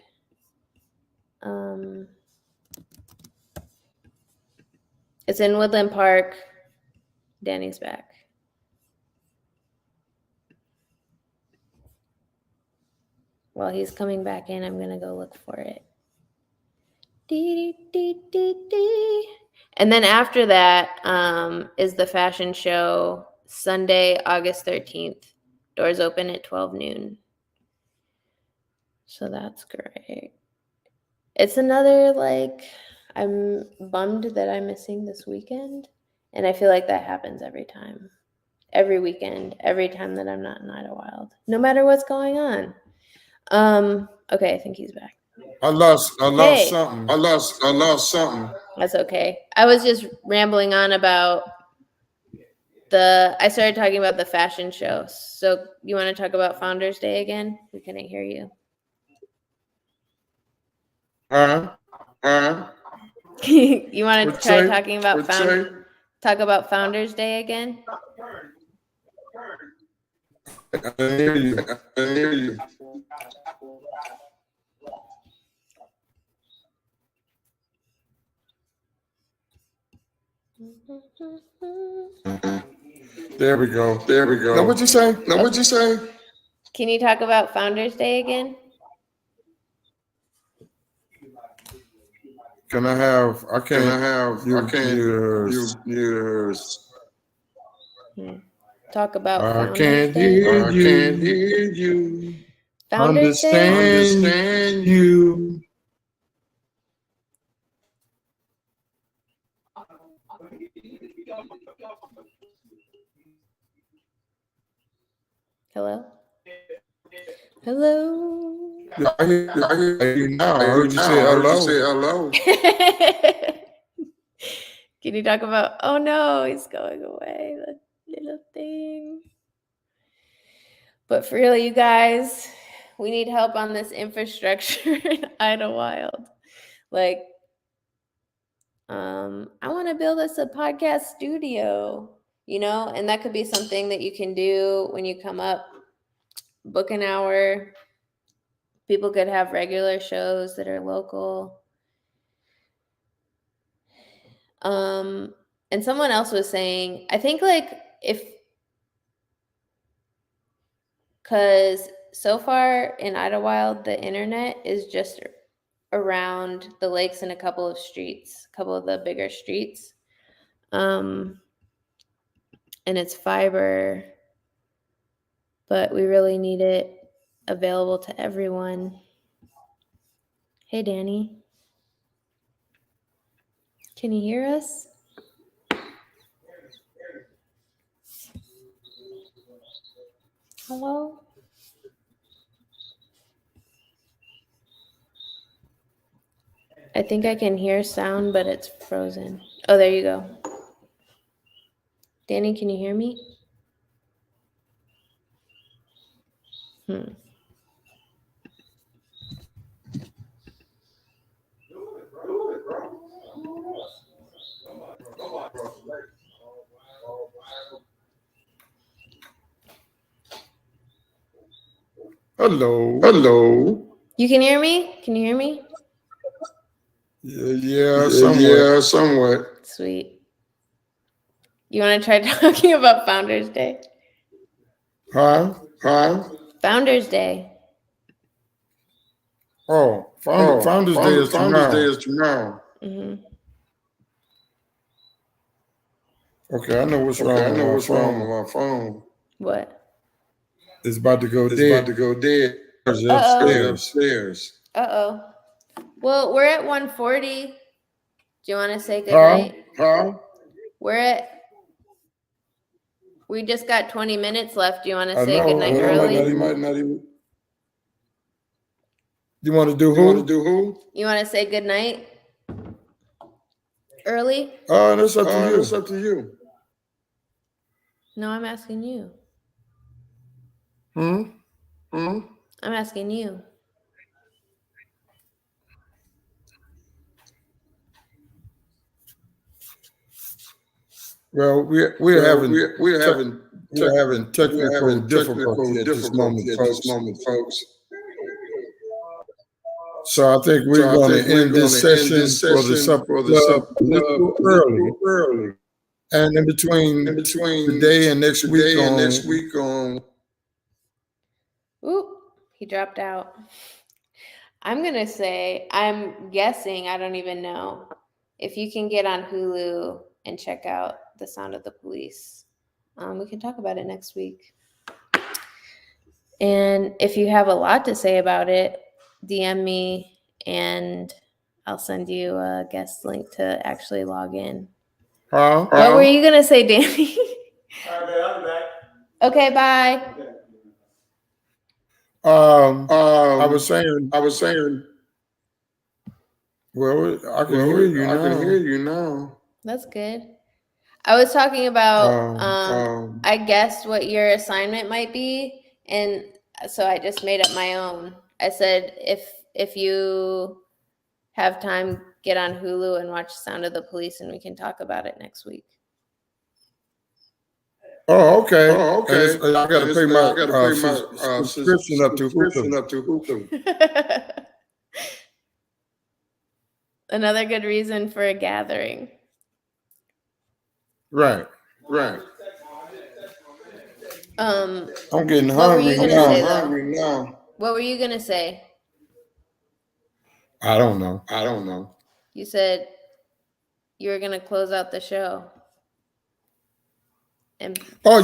It's in Woodland Park. Danny's back. While he's coming back in, I'm gonna go look for it. And then after that is the fashion show, Sunday, August 13th. Doors open at 12 noon. So that's great. It's another, like, I'm bummed that I'm missing this weekend. And I feel like that happens every time. Every weekend, every time that I'm not in Idlewild. No matter what's going on. Okay, I think he's back. I lost Hey. something. I lost something. That's okay. I was just rambling on about I started talking about the fashion show. So you want to talk about Founders Day again? We couldn't hear you. You want to try talking about talk about Founders Day again? I hear you. There we go. Now what'd you say? Can you talk about Founders Day again? I can't yours. Talk about I can't hear you. Founders Day? Understand you. Hello? Hello? I hear you now. I heard you say hello. Can you talk about, oh no, he's going away, that little thing. But for real, you guys, we need help on this infrastructure in Idlewild. Like, I want to build us a podcast studio, and that could be something that you can do when you come up, book an hour. People could have regular shows that are local. And someone else was saying, I think because so far in Idlewild, the internet is just around the lakes and a couple of the bigger streets. And it's fiber, but we really need it available to everyone. Hey, Danny. Can you hear us? Hello? I think I can hear sound, but it's frozen. Oh, there you go. Danny, can you hear me? Hello. Hello. You can hear me? Can you hear me? Yeah, somewhat. Yeah, somewhat. Sweet. You want to try talking about Founders Day? Huh? Founders Day. Oh, Founders Day is tomorrow. Mm-hmm. Okay, I know what's wrong with my phone. What? It's about to go dead. It's upstairs. Uh-oh. Well, we're at 1:40. Do you want to say good night? We just got 20 minutes left. Do you want to say good night early? Might not even. You want to do who? You want to say good night early? That's up to you. No, I'm asking you. Hmm? I'm asking you. Well, we're having technical difficulty at this moment, folks. So I think we're going to end this session for the supper club a little early. And in between today and next week on. Oop, he dropped out. I'm going to say, I'm guessing, I don't even know, if you can get on Hulu and check out The Sound of the Police. We can talk about it next week. And if you have a lot to say about it, DM me and I'll send you a guest link to actually log in. What were you going to say, Danny? All right, I'll be back. Okay, bye. I was saying. Well, I can hear you now. That's good. I was talking about, I guessed what your assignment might be, and so I just made up my own. I said, if you have time, get on Hulu and watch Sound of the Police, and we can talk about it next week. Oh, okay. I got to pay my subscription up to Hulu. Another good reason for a gathering. Right. I'm getting hungry now. What were you gonna say? I don't know. You said you were gonna close out the show. And I was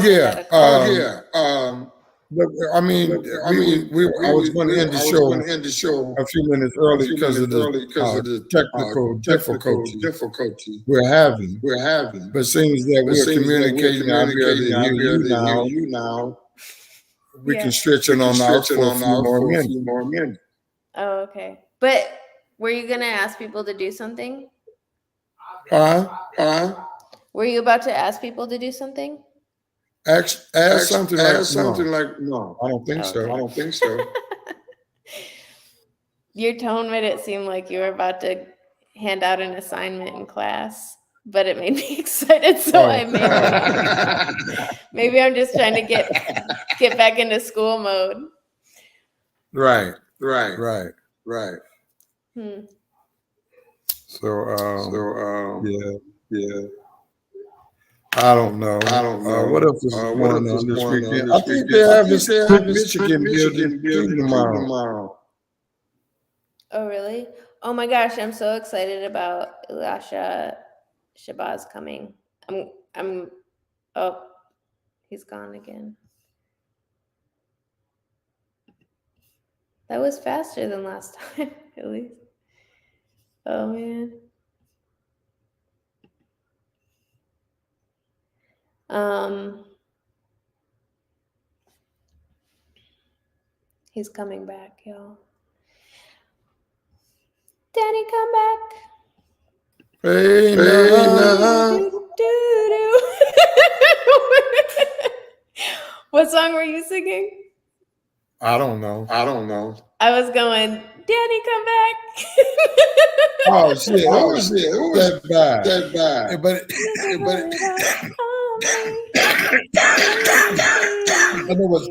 going to end the show a few minutes early because of the technical difficulty we're having. But seems that we're communicating, I'll be able to hear you now. We can stretch it on out for a few more minutes. Oh, okay. But were you gonna ask people to do something? Were you about to ask people to do something? Ask something like no. I don't think so. Your tone made it seem like you were about to hand out an assignment in class, but it made me excited, so I made it. Maybe I'm just trying to get back into school mode. Right. So yeah. I don't know. What else is going on this weekend? I think they're having Michigan building tomorrow. Oh, really? Oh my gosh, I'm so excited about Elisha Shabazz coming. Oh, he's gone again. That was faster than last time, at least. Oh man. He's coming back, y'all. Danny, come back. Hey, nah. What song were you singing? I don't know. I was going, Danny, come back. Oh shit! It was that bad. Yeah, but I know what's.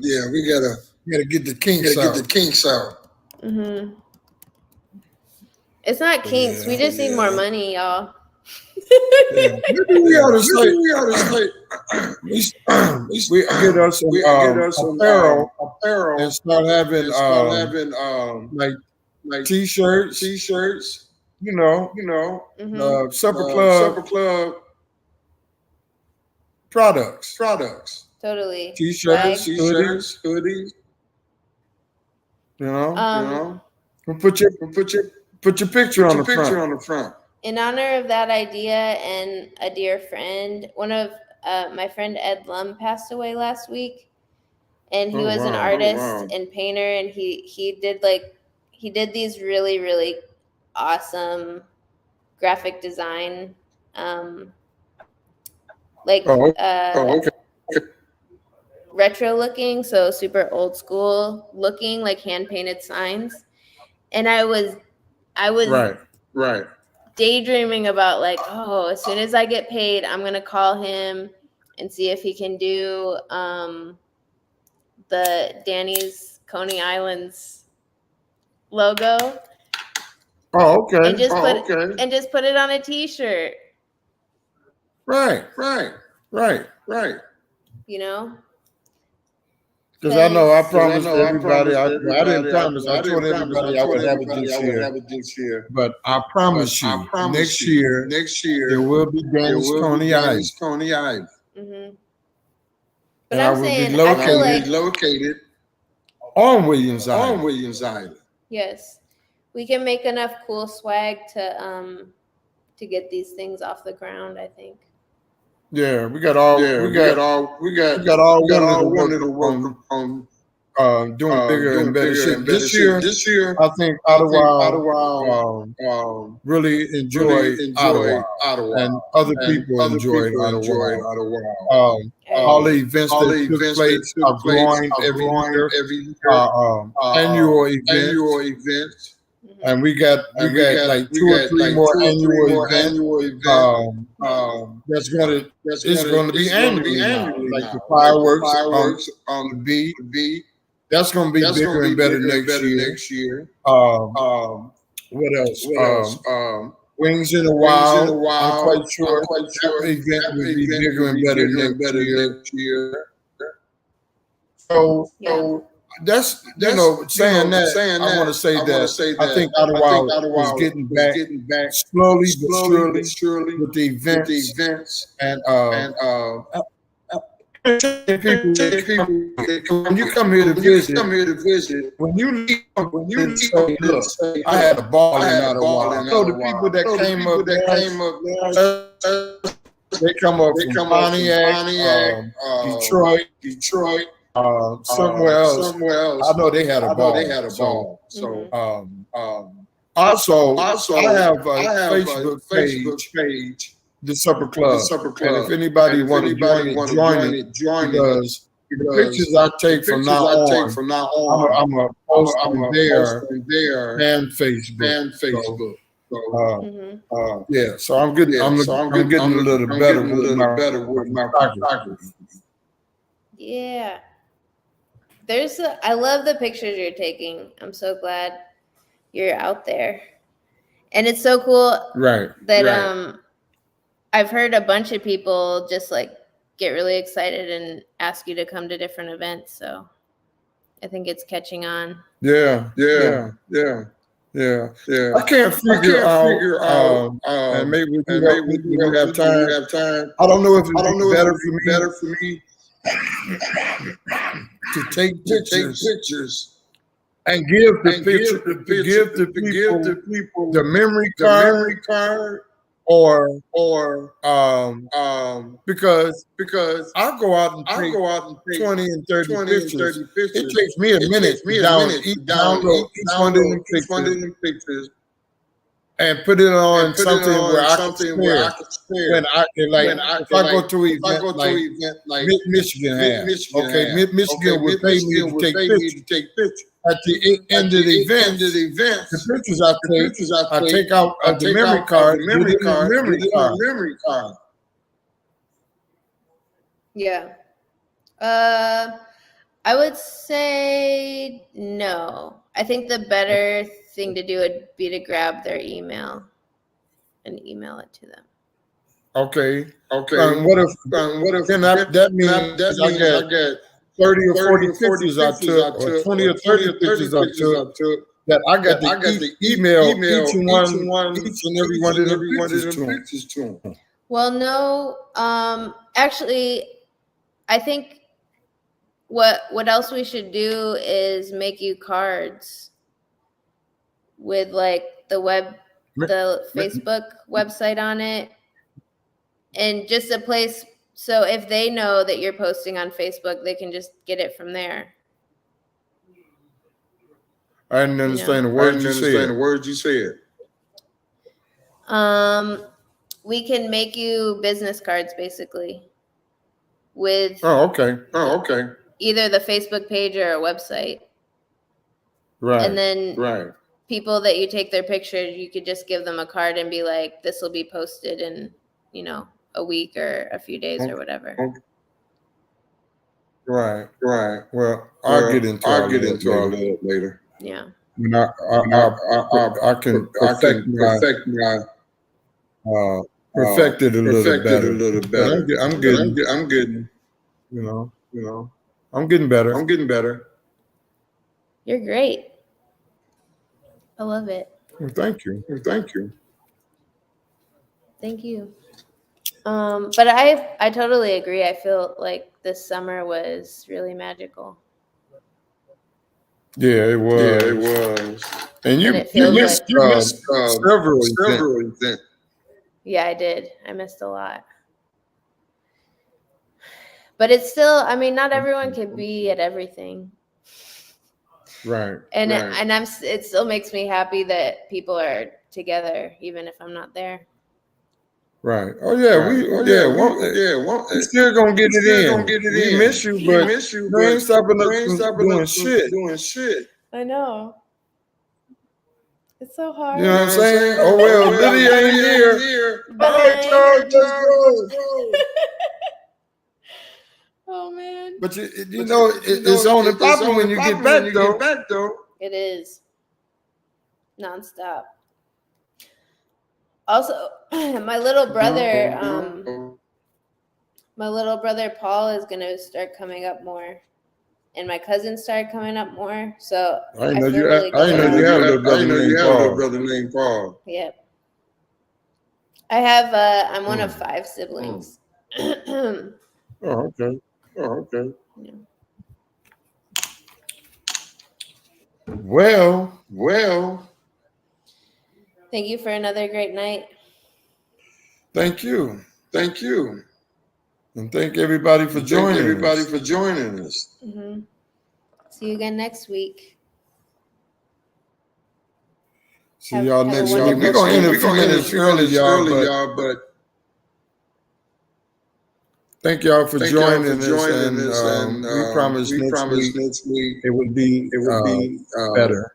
Yeah, we gotta get the kinks out. Mm-hmm. It's not kinks. We just need more money, y'all. Yeah. Maybe we ought to say we get us some apparel and start having like t-shirts, you know, Mm-hmm. supper club products, Totally. t-shirts, Swag. hoodies, you know. Put your picture on the front. In honor of that idea and a dear friend, one of my friend Ed Lum passed away last week, and he was an artist and painter, and he did these really, really awesome graphic design, retro looking, so super old school looking, like hand painted signs. And I was Right. daydreaming about like, oh, as soon as I get paid, I'm gonna call him and see if he can do the Danny's Coney Islands logo. Oh, okay. And just put it on a t-shirt. Right. You know? Because I know I promised everybody. I didn't promise. I told everybody I would have it this year. But I promise you, next year there will be Danny's Coney Island. Mm-hmm. But and I'm I will saying, be I feel like located on Williams Island. Yes, we can make enough cool swag to get these things off the ground, I think. Yeah, we got all wanted to work on doing bigger and better shit. This year, I think Ottawa really enjoyed Ottawa, and other people enjoyed Ottawa. All the events that took place are growing every year. Annual events. And we got like 2 or 3 more annual events. It's gonna be annually now. Like the fireworks on the beat. That's gonna be bigger and better next year. What else? Wings in the Wild. I'm quite sure that event will be bigger and better next year. So that's saying that I want to say that I think Ottawa is getting back slowly but surely with the events and people when you come here to visit, when you leave and say, look, I had a ball in Ottawa. So the people that came up there, they come up from Pontiac, Detroit. Somewhere else. I know they had a ball. Also, I have a Facebook page, the Supper Club. And if anybody want to join it, because the pictures I take from now on, I'm gonna post on there and Facebook. Yeah, so I'm getting a little better with my photography. Yeah. I love the pictures you're taking. I'm so glad you're out there. And it's so cool that I've heard a bunch of people just like get really excited and ask you to come to different events. So I think it's catching on. Yeah. I can't figure out and maybe we have time. I don't know if it's better for me to take pictures and give the people the memory card, or because I'll go out and take 20 and 30 pictures. It takes me a minute to download each one of them pictures and put it on something where I can spare. When if I go to an event like Michigan has, okay, Michigan would pay me to take pictures. At the end of the event, the pictures I take out of the memory card, get it in the memory card. Yeah. I would say no. I think the better thing to do would be to grab their email and email it to them. Okay. What if then that means I get 30 or 40 pictures I took, or 20 or 30 pictures I took, that I got to email each and every one of them pictures to them. Well, no. Actually, I think what else we should do is make you cards with like the Facebook website on it, and just a place so if they know that you're posting on Facebook, they can just get it from there. I didn't understand the words you said. We can make you business cards basically with okay. Either the Facebook page or a website. Right. And then people that you take their picture, you could just give them a card and be like, this will be posted in, a week or a few days or whatever. Right. Well, I'll get into all that later. Yeah. I can perfect it a little better. I'm getting, I'm getting better. You're great. I love it. Well, thank you. Thank you. But I totally agree. I feel like this summer was really magical. Yeah, it was. And you missed several events. Yeah, I did. I missed a lot. But it's still, not everyone can be at everything. Right. And it still makes me happy that people are together, even if I'm not there. Right. Oh yeah, we still gonna get it in. We miss you, but we ain't stopping us from doing shit. I know. It's so hard. You know what I'm saying? Oh well, Lydia ain't here. All right, Charles, let's go. Oh man. But it's on and popping when you get back though. It is. Nonstop. Also, my little brother Paul is gonna start coming up more, and my cousins started coming up more. So I know you had a little brother named Paul. Yep. I have. I'm one of 5 siblings. Oh, okay. Yeah. Well. Thank you for another great night. Thank you. And thank everybody for joining us. Mm-hmm. See you again next week. See y'all next week. We're going to end a few minutes early, y'all, but thank y'all for joining us. And we promise next week it will be better.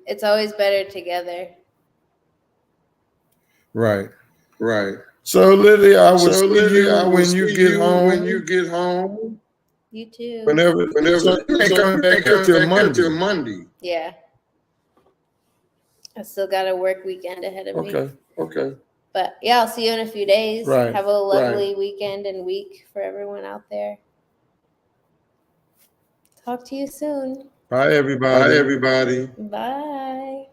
It's always better together. Right. So Lydia, I will see you when you get home. You too. Whenever so you ain't coming back until Monday. Yeah. I still got a work weekend ahead of me. Okay. But yeah, I'll see you in a few days. Right. Have a lovely weekend and week for everyone out there. Talk to you soon. Bye, everybody. Bye.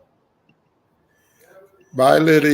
Bye, Lydia.